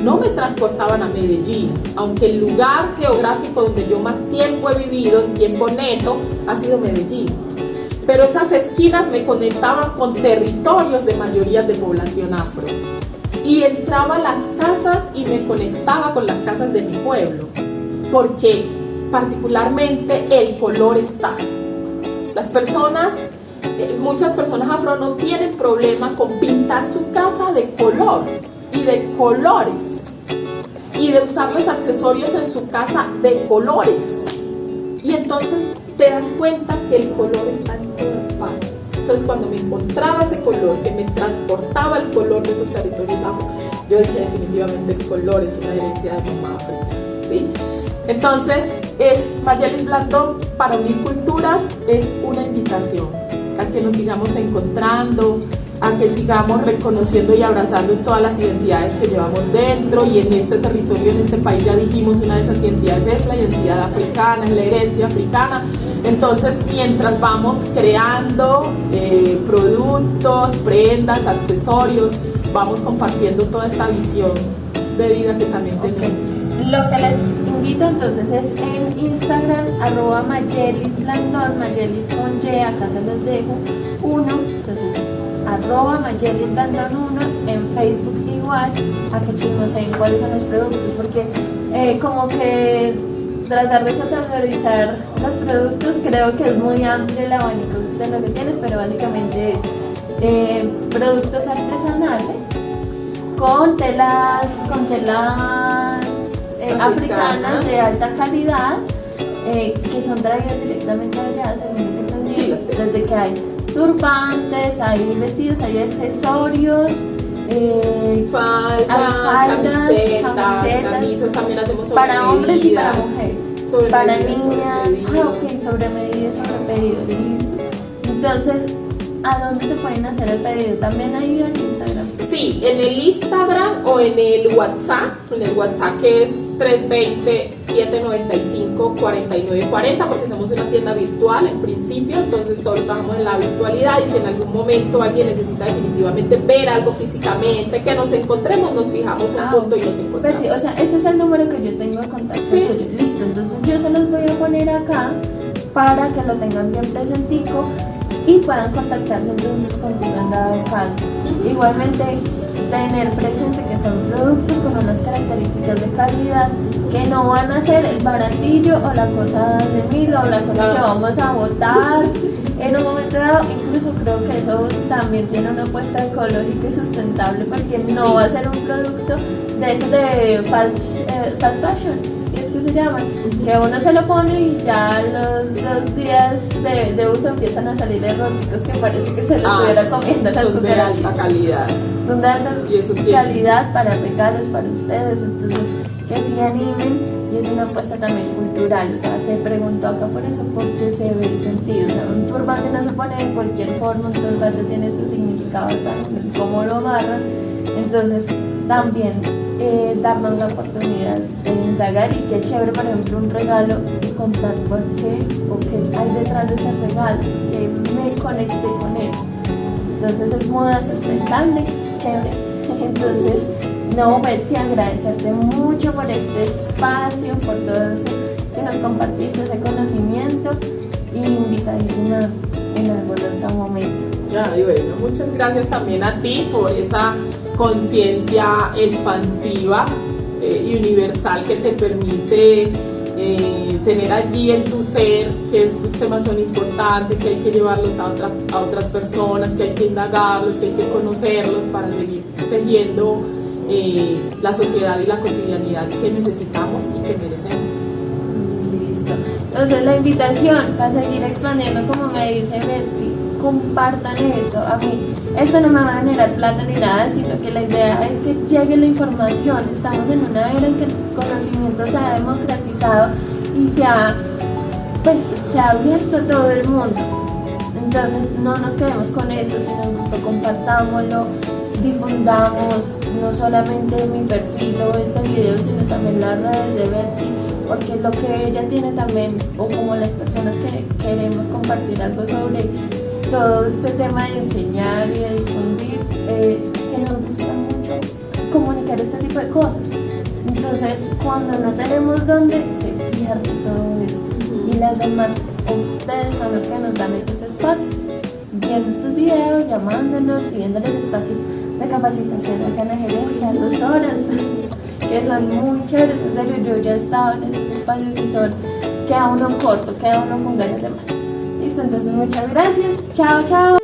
B: No me transportaban a Medellín, aunque el lugar geográfico donde yo más tiempo he vivido, en tiempo neto, ha sido Medellín. Pero esas esquinas me conectaban con territorios de mayoría de población afro. Y entraba a las casas y me conectaba con las casas de mi pueblo, porque particularmente el color está. Muchas personas afro no tienen problema con pintar su casa de color y de colores y de usar los accesorios en su casa de colores, y entonces te das cuenta que el color está en todas partes. Entonces cuando me encontraba ese color que me transportaba el color de esos territorios afro, yo dije definitivamente el color es una herencia de mamá África, ¿sí? Entonces Mayeliss Blandón para Unir Culturas es una invitación a que nos sigamos encontrando, a que sigamos reconociendo y abrazando todas las identidades que llevamos dentro, y en este territorio, en este país, ya dijimos, una de esas identidades es la identidad africana, es la herencia africana. Entonces mientras vamos creando productos, prendas, accesorios, vamos compartiendo toda esta visión de vida que también tenemos.
A: Lo que les invito entonces es en Instagram @Mayeliss Blandón, Mayeliss con Y, acá se los dejo, 1, entonces @Mayeliss Blandón 1, en Facebook igual, a que chismoseen cuáles son los productos, porque como que tratar de categorizar los productos, creo que es muy amplio el abanico de lo que tienes, pero básicamente es productos artesanales con telas africanas de alta calidad, que son traídas directamente allá, según lo que entendí.
B: Sí,
A: desde que hay turbantes, hay vestidos, hay accesorios,
B: faldas, camisetas, camisas, también hacemos sobre
A: para hombres y para mujeres, para niñas, sobre medida, sobre pedido, listo. Entonces, ¿a dónde te pueden hacer el pedido? ¿También ahí en Instagram?
B: Sí, en el Instagram o en el WhatsApp que es 320-795-4940, porque somos una tienda virtual en principio, entonces todos trabajamos en la virtualidad, y si en algún momento alguien necesita definitivamente ver algo físicamente, que nos encontremos, nos fijamos un punto y nos encontramos.
A: Betsy, o sea, ese es el número que yo tengo de contacto tuyo. Listo, entonces yo se los voy a poner acá para que lo tengan bien presentico y puedan contactarse entonces contigo en dado caso. Igualmente, tener presente que son productos con unas características de calidad, que no van a ser el baratillo o la cosa de mil o la cosa que vamos a botar en un momento dado. Incluso creo que eso también tiene una apuesta ecológica y sustentable, porque no va a ser un producto de eso de fast fashion, es que se llaman, que uno se lo pone y ya los días de uso empiezan a salir eróticos, que parece que se lo estuviera comiendo las
B: son de alta calidad.
A: Son de alta calidad para regalos, para ustedes, entonces que se animen, y es una apuesta también cultural. O sea, se preguntó acá por eso, porque se ve el sentido. O sea, un turbante no se pone de cualquier forma, un turbante tiene su significado hasta cómo lo amarran. Entonces, también darnos la oportunidad de indagar, y qué chévere, por ejemplo, un regalo y contar por qué o qué hay detrás de ese regalo, que me conecté con él. Entonces es moda sustentable, chévere. Entonces, no, Betsy, agradecerte mucho por este espacio, por todo eso que nos compartiste, ese conocimiento, y invitadísima en algún otro momento.
B: Ay, bueno, muchas gracias también a ti por esa conciencia expansiva y universal que te permite tener allí en tu ser que estos temas son importantes, que hay que llevarlos a otras personas, que hay que indagarlos, que hay que conocerlos para seguir tejiendo la sociedad y la cotidianidad que necesitamos y que merecemos.
A: Listo. Entonces, la invitación para seguir expandiendo, como me dice Betsy, compartan eso. A mí esto no me va a generar plata ni nada, sino que la idea es que llegue la información. Estamos en una era en que el conocimiento se ha democratizado y se ha abierto a todo el mundo. Entonces, no nos quedemos con esto. Si nos gustó, compartámoslo, difundamos no solamente mi perfil o este video, sino también las redes de Betsy, porque lo que ella tiene también, o como las personas que queremos compartir algo sobre todo este tema de enseñar y de difundir, es que nos gusta mucho comunicar este tipo de cosas. Entonces, cuando no tenemos dónde, se pierde todo eso. Y las demás, ustedes son los que nos dan esos espacios, viendo estos videos, llamándonos, pidiéndoles espacios de capacitación acá en la gerencia, 2 horas, que son muy chéveres. En serio, yo ya he estado en estos espacios y queda uno corto, queda uno con ganas de más. Listo, entonces muchas gracias, chao, chao.